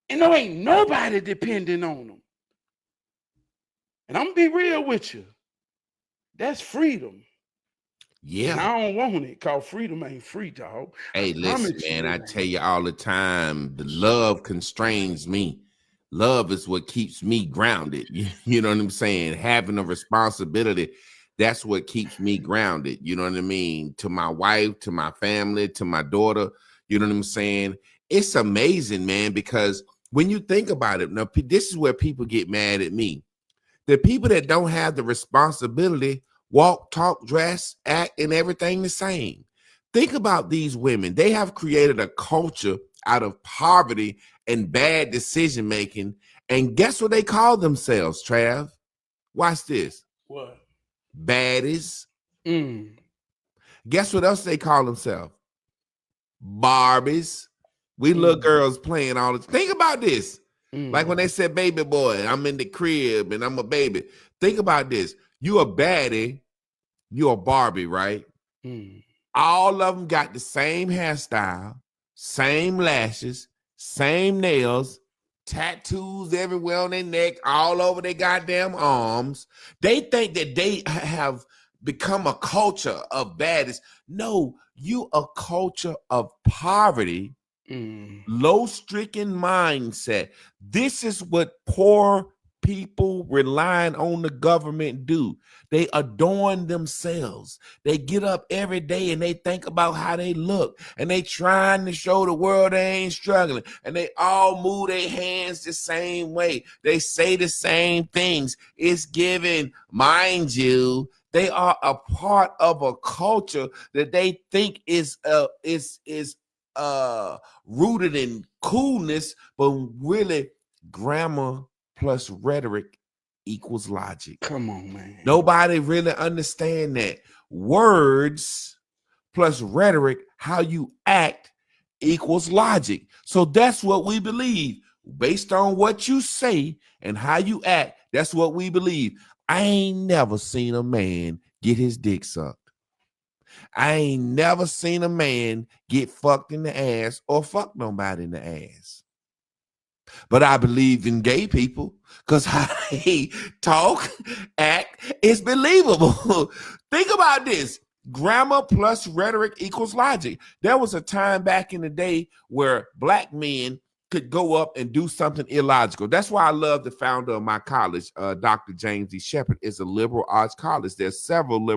And there ain't nobody depending on them. And I'm gonna be real with you. That's freedom. Yeah. And I don't want it, because freedom ain't free, dog. Hey, listen, man, I tell you all the time, the love constrains me. Love is what keeps me grounded. You know what I'm saying? Having a responsibility, that's what keeps me grounded. You know what I mean? To my wife, to my family, to my daughter. You know what I'm saying? It's amazing, man, because when you think about it, now this is where people get mad at me. The people that don't have the responsibility walk, talk, dress, act, and everything the same. Think about these women. They have created a culture out of poverty and bad decision making. And guess what they call themselves, Trav? Watch this. What? Baddies. Guess what else they call themselves? Barbies. We little girls playing all the. Think about this. Like when they said baby boy, I'm in the crib and I'm a baby. Think about this. You a baddie, you a Barbie, right? All of them got the same hairstyle, same lashes, same nails, tattoos everywhere on their neck, all over their goddamn arms. They think that they have become a culture of baddies. No, you a culture of poverty. Low-stricken mindset. This is what poor people relying on the government do. They adorn themselves. They get up every day and they think about how they look, and they trying to show the world they ain't struggling, and they all move their hands the same way. They say the same things. It's given, mind you, they are a part of a culture that they think is rooted in coolness, but really grammar plus rhetoric equals logic. Come on, man. Nobody really understand that. Words plus rhetoric, how you act, equals logic. So that's what we believe. Based on what you say and how you act, that's what we believe. I ain't never seen a man get his dick sucked. I ain't never seen a man get fucked in the ass or fuck nobody in the ass. But I believe in gay people because how they talk, act, is believable. Think about this. Grammar plus rhetoric equals logic. There was a time back in the day where black men could go up and do something illogical. That's why I love the founder of my college, Dr. James E. Shepard. It's a liberal arts college. There's seven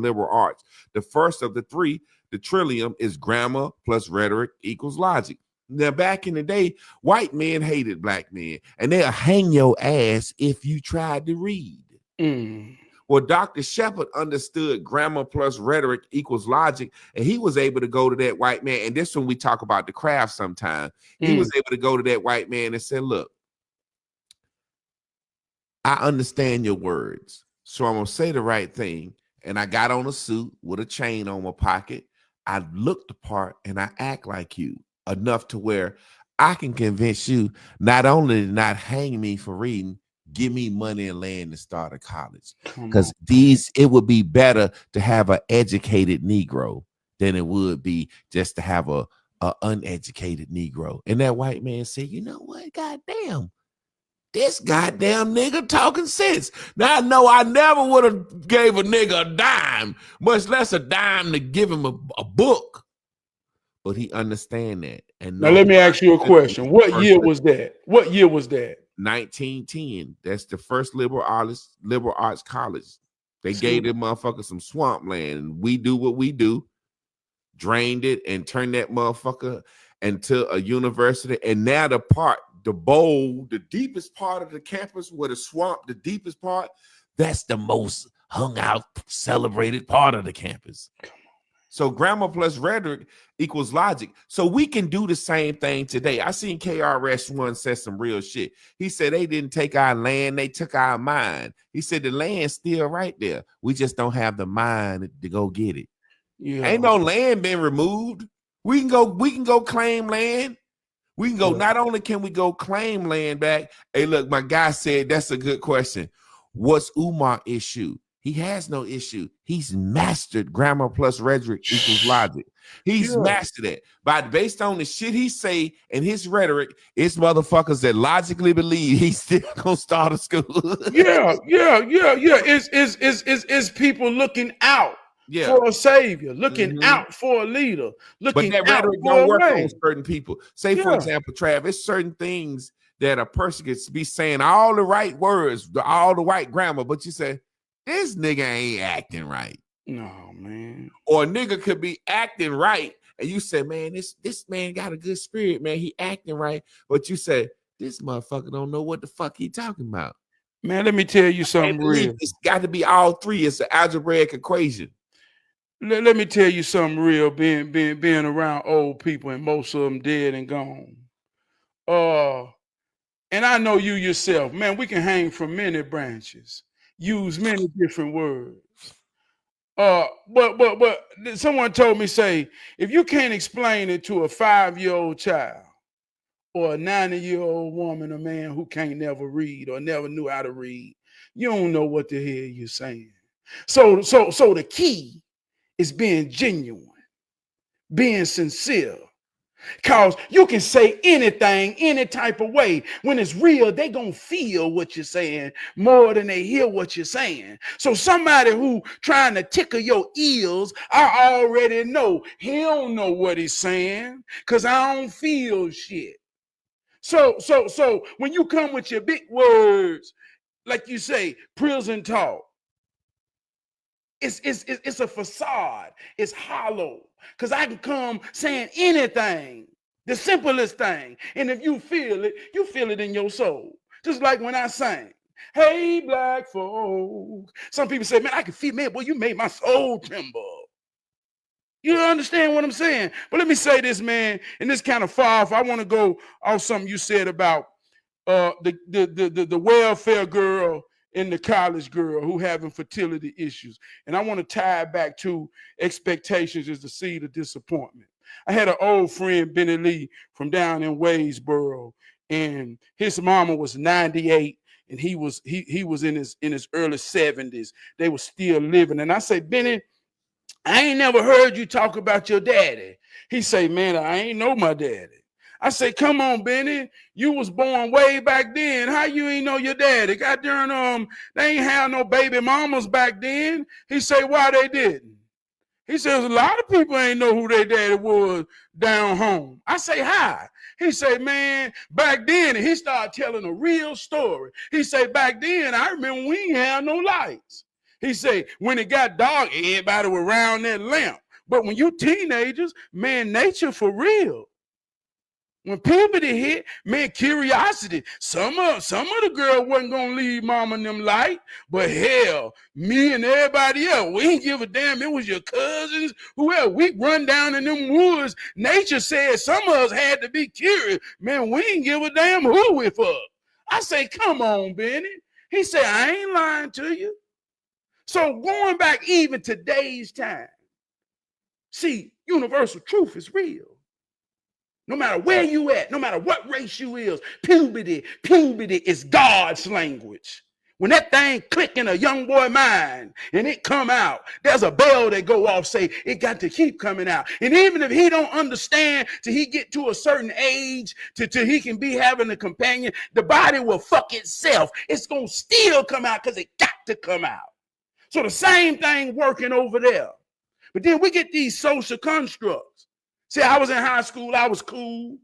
liberal arts. The first of the three, the trillium, is grammar plus rhetoric equals logic. Now, back in the day, white men hated black men, and they'll hang your ass if you tried to read. Well, Dr. Shepard understood grammar plus rhetoric equals logic, and he was able to go to that white man. And this when we talk about the craft sometime, he was able to go to that white man and say, look, I understand your words, so I'm going to say the right thing. And I got on a suit with a chain on my pocket. I look the part and I act like you enough to where I can convince you not only to not hang me for reading, give me money and land to start a college. Because it would be better to have an educated Negro than it would be just to have a uneducated Negro. And that white man said, you know what? Goddamn, this goddamn nigga talking sense. Now I know I never would have gave a nigga a dime, much less a dime to give him a book. But he understand that. And now let me ask you a question. What year was that? What year was that? 1910. That's the first liberal arts college. They gave them motherfucker some swampland, and we do what we do, drained it and turned that motherfucker into a university. And now the bowl, the deepest part of the campus where the swamp, the deepest part, that's the most hung out, celebrated part of the campus. So grammar plus rhetoric equals logic. So we can do the same thing today. I seen KRS-One say some real shit. He said they didn't take our land, they took our mind. He said the land's still right there. We just don't have the mind to go get it. Yeah. Ain't no land been removed. We can go claim land. We can go, not only can we go claim land back. Hey, look, my guy said that's a good question. What's Umar issue? He has no issue. He's mastered grammar plus rhetoric equals logic. He's mastered it. Based on the shit he say and his rhetoric, it's motherfuckers that logically believe he's still gonna start a school. Yeah. It's people looking out for a savior, looking out for a leader, looking but that out rhetoric for don't a work way. on certain people. Say, for example, Trav, it's certain things that a person could be saying all the right words, all the right grammar, but you say, this nigga ain't acting right. No, man. Or a nigga could be acting right, and you say, man, this man got a good spirit, man. He acting right. But you say, this motherfucker don't know what the fuck he talking about. Man, let me tell you something real. It's got to be all three. It's an algebraic equation. Let me tell you something real, being around old people, and most of them dead and gone. And I know you yourself, man, we can hang from many branches, use many different words. But someone told me, say, if you can't explain it to a 5-year-old child or a 90-year-old woman or man who can't never read or never knew how to read, you don't know what the hell you're saying. So the key is being genuine, being sincere. Because you can say anything, any type of way. When it's real, they gonna feel what you're saying more than they hear what you're saying. So somebody who trying to tickle your ears, I already know he don't know what he's saying because I don't feel shit. So when you come with your big words, like you say, prison talk, it's a facade. It's hollow. Because I can come saying anything, the simplest thing. And if you feel it in your soul. Just like when I sang, hey, black folk. Some people say, man, I can feel, man, boy, you made my soul tremble. You understand what I'm saying? But let me say this, man, and this kind of far off. I want to go off something you said about the welfare girl and the college girl who having fertility issues. And I want to tie it back to expectations is the seed of disappointment. I had an old friend, Benny Lee, from down in Waysboro, and his mama was 98 and he was in his early 70s. They were still living. And I say, Benny, I ain't never heard you talk about your daddy. He say, man, I ain't know my daddy. I say, come on, Benny. You was born way back then. How you ain't know your daddy? God darn, they ain't have no baby mamas back then. He say, why they didn't? He says, a lot of people ain't know who their daddy was down home. I say, hi. He say, man, back then, and he started telling a real story. He say, back then, I remember we ain't have no lights. He say, when it got dark, everybody was around that lamp. But when you teenagers, man, nature for real. When puberty hit, man, curiosity. Some of the girl wasn't gonna leave mama and them light, but hell, me and everybody else, we ain't give a damn. It was your cousins, whoever. We run down in them woods. Nature said some of us had to be curious. Man, we ain't give a damn who we fuck. I say, come on, Benny. He said, I ain't lying to you. So going back even today's time, see, universal truth is real. No matter where you at, no matter what race you is, puberty is God's language. When that thing click in a young boy mind and it come out, there's a bell that go off, say it got to keep coming out. And even if he don't understand till he get to a certain age, till he can be having a companion, the body will fuck itself. It's going to still come out because it got to come out. So the same thing working over there. But then we get these social constructs. See, I was in high school, I was cool.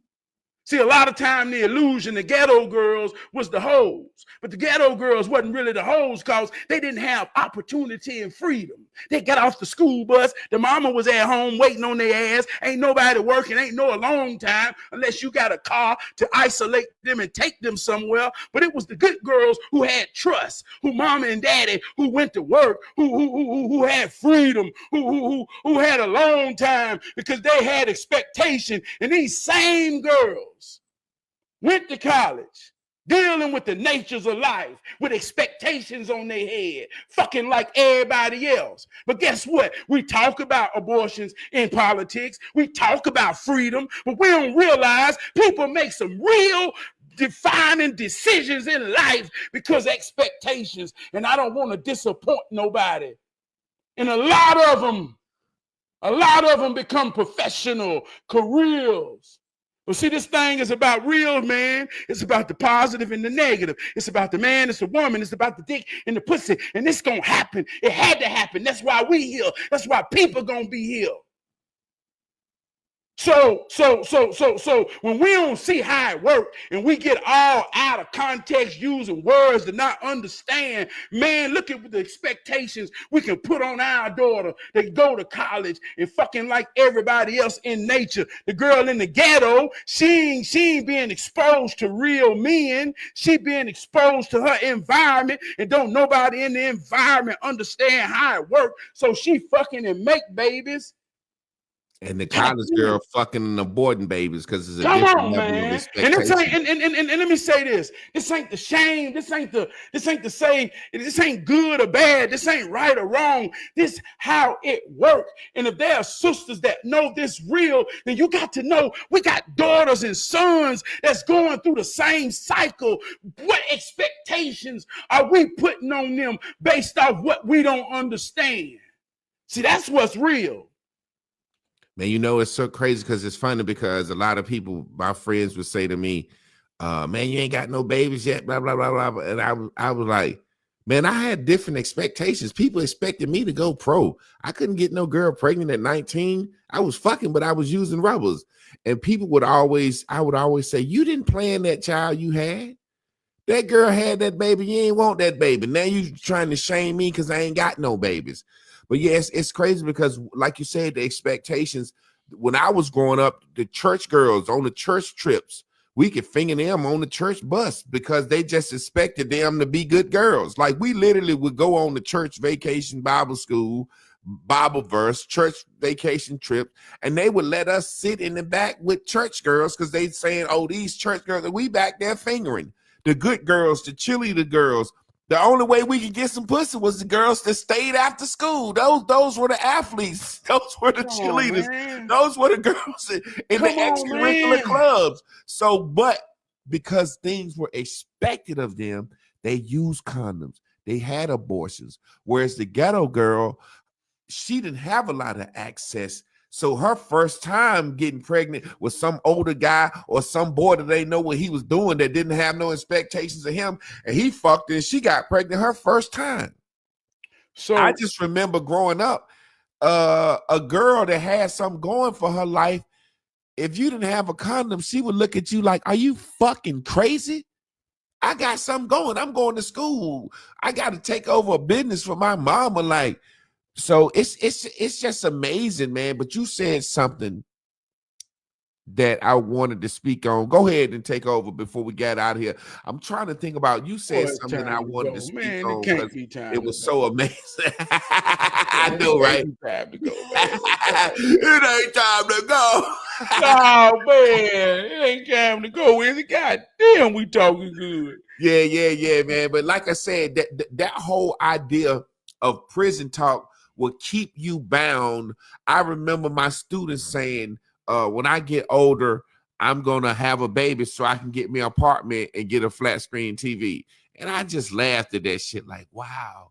See, a lot of time the illusion, the ghetto girls was the hoes. But the ghetto girls wasn't really the hoes because they didn't have opportunity and freedom. They got off the school bus. The mama was at home waiting on their ass. Ain't nobody working. Ain't no alone time unless you got a car to isolate them and take them somewhere. But it was the good girls who had trust, who mama and daddy, who went to work, who had freedom, who had a long time because they had expectation. And these same girls went to college, dealing with the natures of life, with expectations on their head, fucking like everybody else. But guess what? We talk about abortions in politics. We talk about freedom, but we don't realize people make some real defining decisions in life because expectations, and I don't want to disappoint nobody. And a lot of them become professional careers. But see, this thing is about real, man. It's about the positive and the negative. It's about the man, it's the woman, it's about the dick and the pussy. And it's gonna happen. It had to happen. That's why we here. That's why people gonna be here. So when we don't see how it works and we get all out of context using words to not understand, man, look at the expectations we can put on our daughter that go to college and fucking like everybody else in nature. The girl in the ghetto, she ain't being exposed to real men. She being exposed to her environment and don't nobody in the environment understand how it works. So she fucking and make babies. And the college girl fucking and aborting babies because it's a Come different on, level man. of expectation. And let me say this. This ain't the shame. This ain't the say, this ain't good or bad. This ain't right or wrong. This how it works. And if there are sisters that know this real, then you got to know we got daughters and sons that's going through the same cycle. What expectations are we putting on them based off what we don't understand? See, that's what's real. Man, you know, it's so crazy because it's funny because a lot of people, my friends would say to me, man, you ain't got no babies yet, blah, blah, blah, blah. And I was like, man, I had different expectations. People expected me to go pro. I couldn't get no girl pregnant at 19. I was fucking, but I was using rubbers. And people I would always say, you didn't plan that child you had. That girl had that baby. You ain't want that baby. Now you trying to shame me because I ain't got no babies. But yes, it's crazy because, like you said, the expectations. When I was growing up, the church girls on the church trips, we could finger them on the church bus because they just expected them to be good girls. Like we literally would go on the church vacation Bible school, Bible verse, church vacation trip, and they would let us sit in the back with church girls because they saying, oh, these church girls, and we back there fingering the good girls, the cheerleader girls. The only way we could get some pussy was the girls that stayed after school. Those were the athletes. Those were the cheerleaders. Those were the girls in the extracurricular clubs. So, but because things were expected of them, they used condoms. They had abortions. Whereas the ghetto girl, she didn't have a lot of access. So her first time getting pregnant was some older guy or some boy that they know what he was doing that didn't have no expectations of him. And he fucked her and she got pregnant her first time. So I just remember growing up, a girl that had something going for her life, if you didn't have a condom, she would look at you like, are you fucking crazy? I got something going. I'm going to school. I got to take over a business for my mama. Like, so it's just amazing, man. But you said something that I wanted to speak on. Go ahead and take over before we get out of here. I'm trying to think about, you said something I wanted to speak on because it was so amazing. I know, right? It ain't time to go. Oh, man. It ain't time to go, is it? God damn, we talking good. Yeah, man. But like I said, that whole idea of prison talk will keep you bound. I remember my students saying, when I get older, I'm going to have a baby so I can get me an apartment and get a flat screen TV. And I just laughed at that shit like, wow,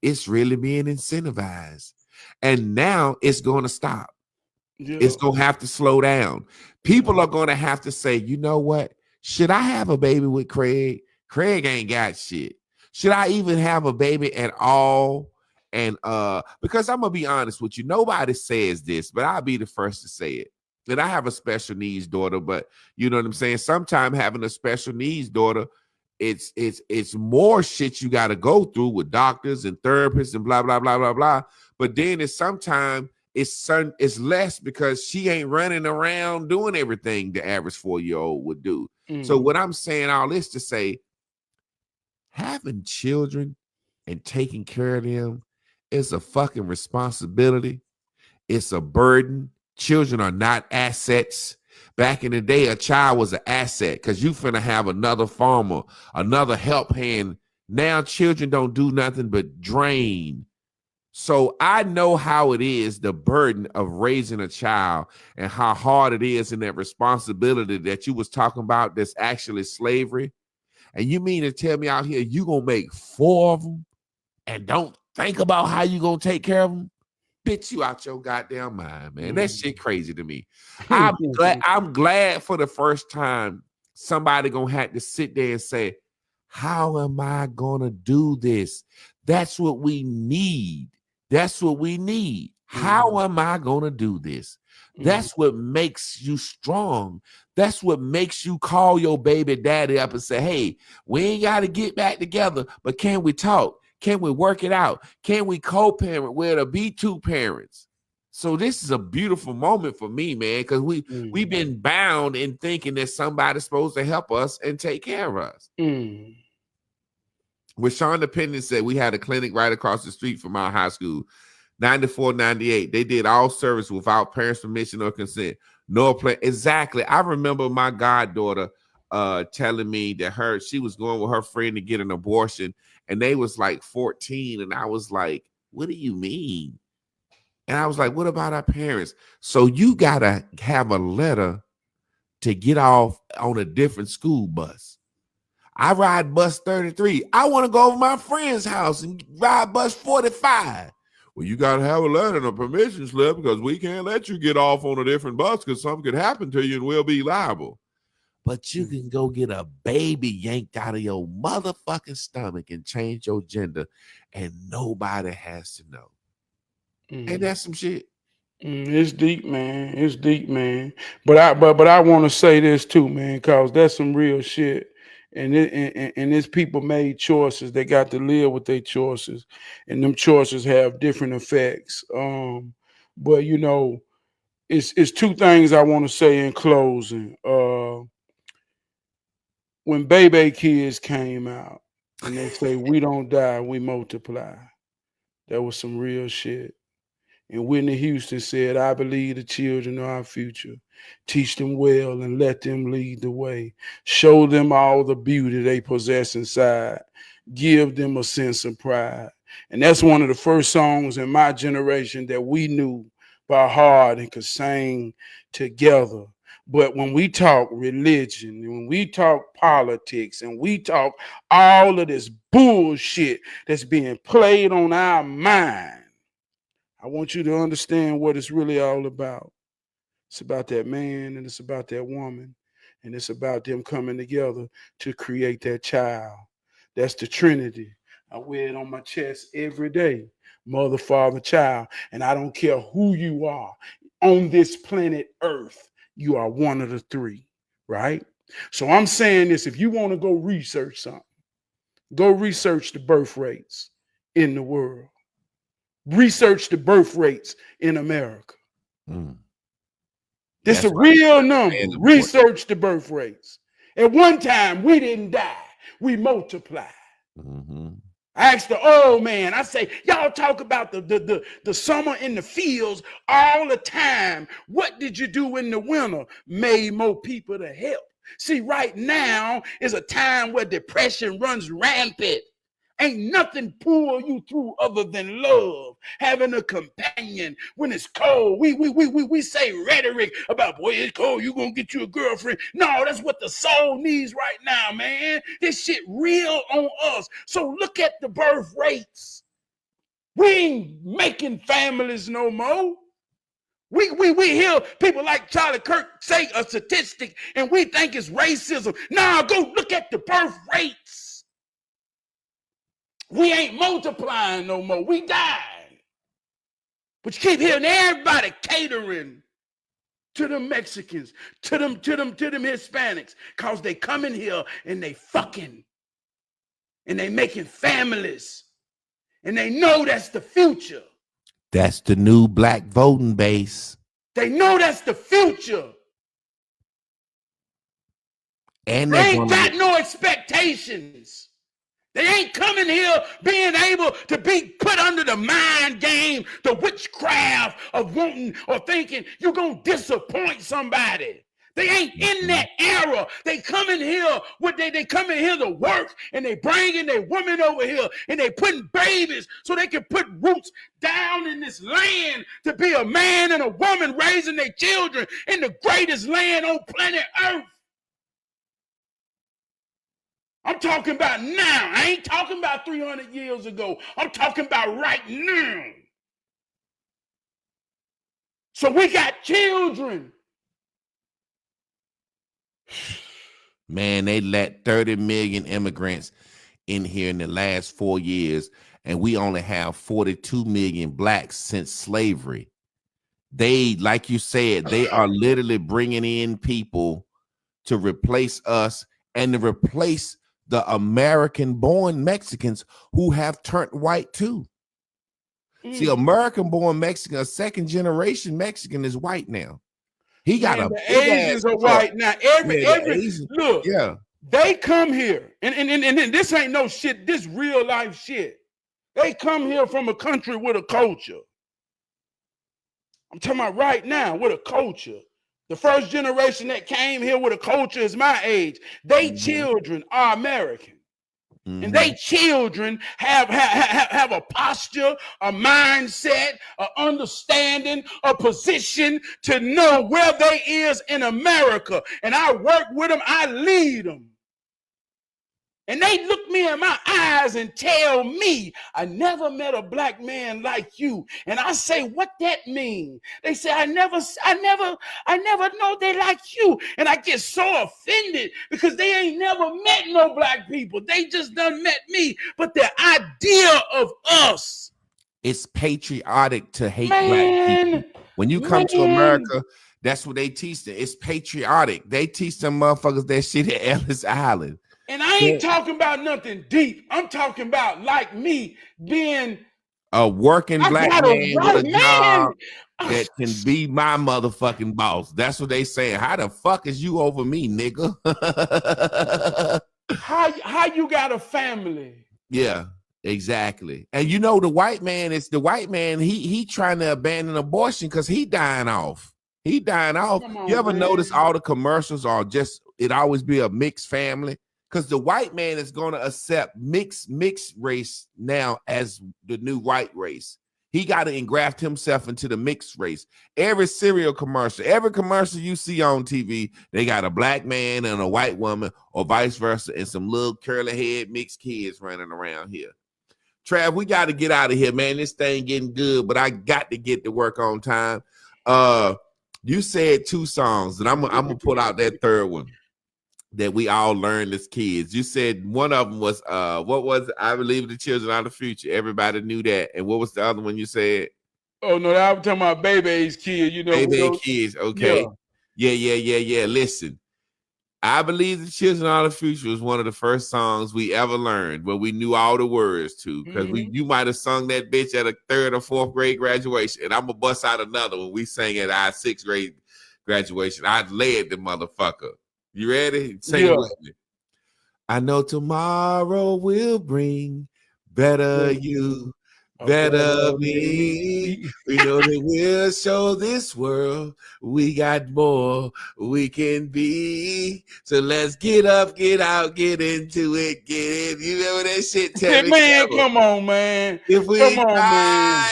it's really being incentivized. And now it's going to stop. Yeah. It's going to have to slow down. People are going to have to say, you know what? Should I have a baby with Craig? Craig ain't got shit. Should I even have a baby at all? And because I'm gonna be honest with you, nobody says this, but I'll be the first to say it. And I have a special needs daughter, but you know what I'm saying? Sometimes having a special needs daughter, it's more shit you got to go through with doctors and therapists and blah blah blah blah blah. But then it's sometimes it's less because she ain't running around doing everything the average 4-year-old would do. Mm-hmm. So what I'm saying all this to say, having children and taking care of them is a fucking responsibility. It's a burden. Children are not assets. Back in the day, a child was an asset because you finna have another farmer, another help hand. Now children don't do nothing but drain. So I know how it is, the burden of raising a child and how hard it is and that responsibility that you was talking about that's actually slavery. And you mean to tell me out here you gonna make 4 of them and don't think about how you gonna take care of them? Bitch, you out your goddamn mind, man. That shit crazy to me. I'm glad for the first time somebody gonna have to sit there and say, how am I gonna do this? That's what we need. That's what we need. How am I gonna do this? That's what makes you strong. That's what makes you call your baby daddy up and say, hey, we ain't got to get back together, but can we talk? Can we work it out? Can we co-parent? We're to be 2 parents. So this is a beautiful moment for me, man, because we've been bound in thinking that somebody's supposed to help us and take care of us. With Sean Dependent said, we had a clinic right across the street from our high school, 94, 98. They did all service without parents' permission or consent. No play. Exactly. I remember my goddaughter telling me that she was going with her friend to get an abortion, and they was like 14. And I was like, what do you mean? And I was like, what about our parents? So you got to have a letter to get off on a different school bus. I ride bus 33. I want to go over my friend's house and ride bus 45. Well, you got to have a letter and a permission slip because we can't let you get off on a different bus because something could happen to you and we'll be liable. But you can go get a baby yanked out of your motherfucking stomach and change your gender and nobody has to know. Ain't that some shit? It's deep, man. It's deep, man. But I want to say this too, man, because that's some real shit. And it's people made choices. They got to live with their choices, and them choices have different effects. But you know, it's 2 things I want to say in closing. When baby kids came out, and they say we don't die, we multiply. That was some real shit. And Whitney Houston said, I believe the children are our future. Teach them well and let them lead the way. Show them all the beauty they possess inside. Give them a sense of pride. And that's one of the first songs in my generation that we knew by heart and could sing together. But when we talk religion, when we talk politics, and we talk all of this bullshit that's being played on our mind, I want you to understand what it's really all about. It's about that man and it's about that woman. And it's about them coming together to create that child. That's the Trinity. I wear it on my chest every day. Mother, father, child. And I don't care who you are on this planet Earth. You are one of the 3, right? So I'm saying this, if you want to go research something, go research the birth rates in the world. Research the birth rates in America. This is a real number. Research the birth rates. At one time, we didn't die. We multiplied. I asked the old man, I say, y'all talk about the summer in the fields all the time. What did you do in the winter? Made more people to help. See, right now is a time where depression runs rampant. Ain't nothing pull you through other than love, having a companion when it's cold. We say rhetoric about, boy, it's cold, you gonna get you a girlfriend. No, that's what the soul needs right now, man. This shit real on us. So look at the birth rates. We ain't making families no more. We hear people like Charlie Kirk say a statistic and we think it's racism. Nah, go look at the birth rates. We ain't multiplying no more. We died. But you keep hearing everybody catering to them Mexicans, to them Hispanics, because they come in here and they fucking and they making families. And they know that's the future. That's the new black voting base. They know that's the future. And they ain't got no expectations. They ain't coming here being able to be put under the mind game, the witchcraft of wanting or thinking you're going to disappoint somebody. They ain't in that era. They come in here they come in here to work, and they bringing their women over here, and they putting babies so they can put roots down in this land to be a man and a woman raising their children in the greatest land on planet Earth. I'm talking about now. I ain't talking about 300 years ago. I'm talking about right now. So we got children. Man, they let 30 million immigrants in here in the last 4 years, and we only have 42 million blacks since slavery. They, like you said, they are literally bringing in people to replace us and to replace the American-born Mexicans who have turned white too. See, American-born Mexican, a second-generation Mexican is white now. He got the Asians are white now. Look, yeah, they come here, and this ain't no shit. This real life shit. They come here from a country with a culture. I'm talking about right now with a culture. The first generation that came here with a culture is my age. They children are American. And they children have a posture, a mindset, an understanding, a position to know where they is in America. And I work with them, I lead them. And they look me in my eyes and tell me, I never met a black man like you. And I say, what that mean? They say, I never know they like you. And I get so offended because they ain't never met no black people. They just done met me. But the idea of us. It's patriotic to hate black people. When you come to America, that's what they teach them. It's patriotic. They teach them motherfuckers that shit at Ellis Island. And I ain't talking about nothing deep. I'm talking about like me being a working black man with a job that can be my motherfucking boss. That's what they saying. How the fuck is you over me, nigga? How you got a family? Yeah, exactly. And you know the white man, he trying to abandon abortion because he dying off. He dying off. You ever notice all the commercials are just, it always be a mixed family? Because the white man is going to accept mixed race now as the new white race. He got to engraft himself into the mixed race. Every cereal commercial, every commercial you see on TV, they got a black man and a white woman or vice versa and some little curly head mixed kids running around here. Trav, we got to get out of here, man. This thing getting good, but I got to get to work on time. You said 2 songs, and I'm going to pull out that third one that we all learned as kids. You said one of them was what was it? I Believe the Children Are the Future. Everybody knew that. And what was the other one you said? Oh no, I'm talking about Baby's Kids. You know, Baby Kids. Okay. Yeah. Listen, I Believe the Children Are the Future was one of the first songs we ever learned, where we knew all the words to. Because you might have sung that bitch at a 3rd or 4th grade graduation, and I'm gonna bust out another one. We sang at our 6th grade graduation. I led the motherfucker. You ready? Sing it with me. I know tomorrow will bring better you, better me. We know that we'll show this world we got more we can be. So let's get up, get out, get into it, get in. You remember that shit? Man, come on, man. If we come on, man.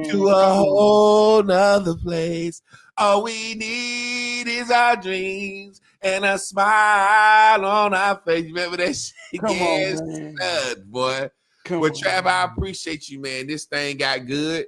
To a whole nother place. All we need is our dreams and a smile on our face. Remember that shit? Come on, man. Boy. Well, Trav, I appreciate you, man. This thing got good.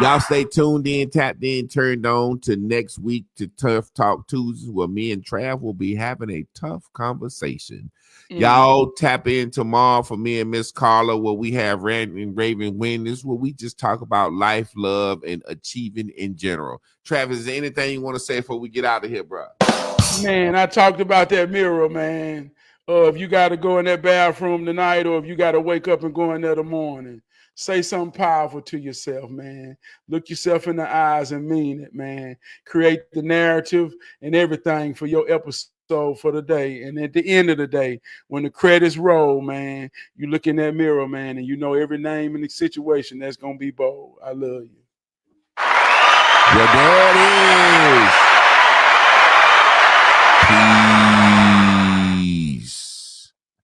Y'all stay tuned in, tapped in, turned on to next week to Tuff Talk Tuesdays, where me and Trav will be having a tough conversation. Y'all tap in tomorrow for me and Miss Carla, where we have Rand and Raven Winners, where we just talk about life, love, and achieving in general. Travis, is there anything you want to say before we get out of here, bro? Man, I talked about that mirror, man. If you got to go in that bathroom tonight, or if you got to wake up and go in there the morning, say something powerful to yourself, man. Look yourself in the eyes and mean it, man. Create the narrative and everything for your episode episode for the day. And at the end of the day, when the credits roll, man, you look in that mirror, man, and you know every name in the situation that's gonna be bold. I love you. Well, there it is. Peace.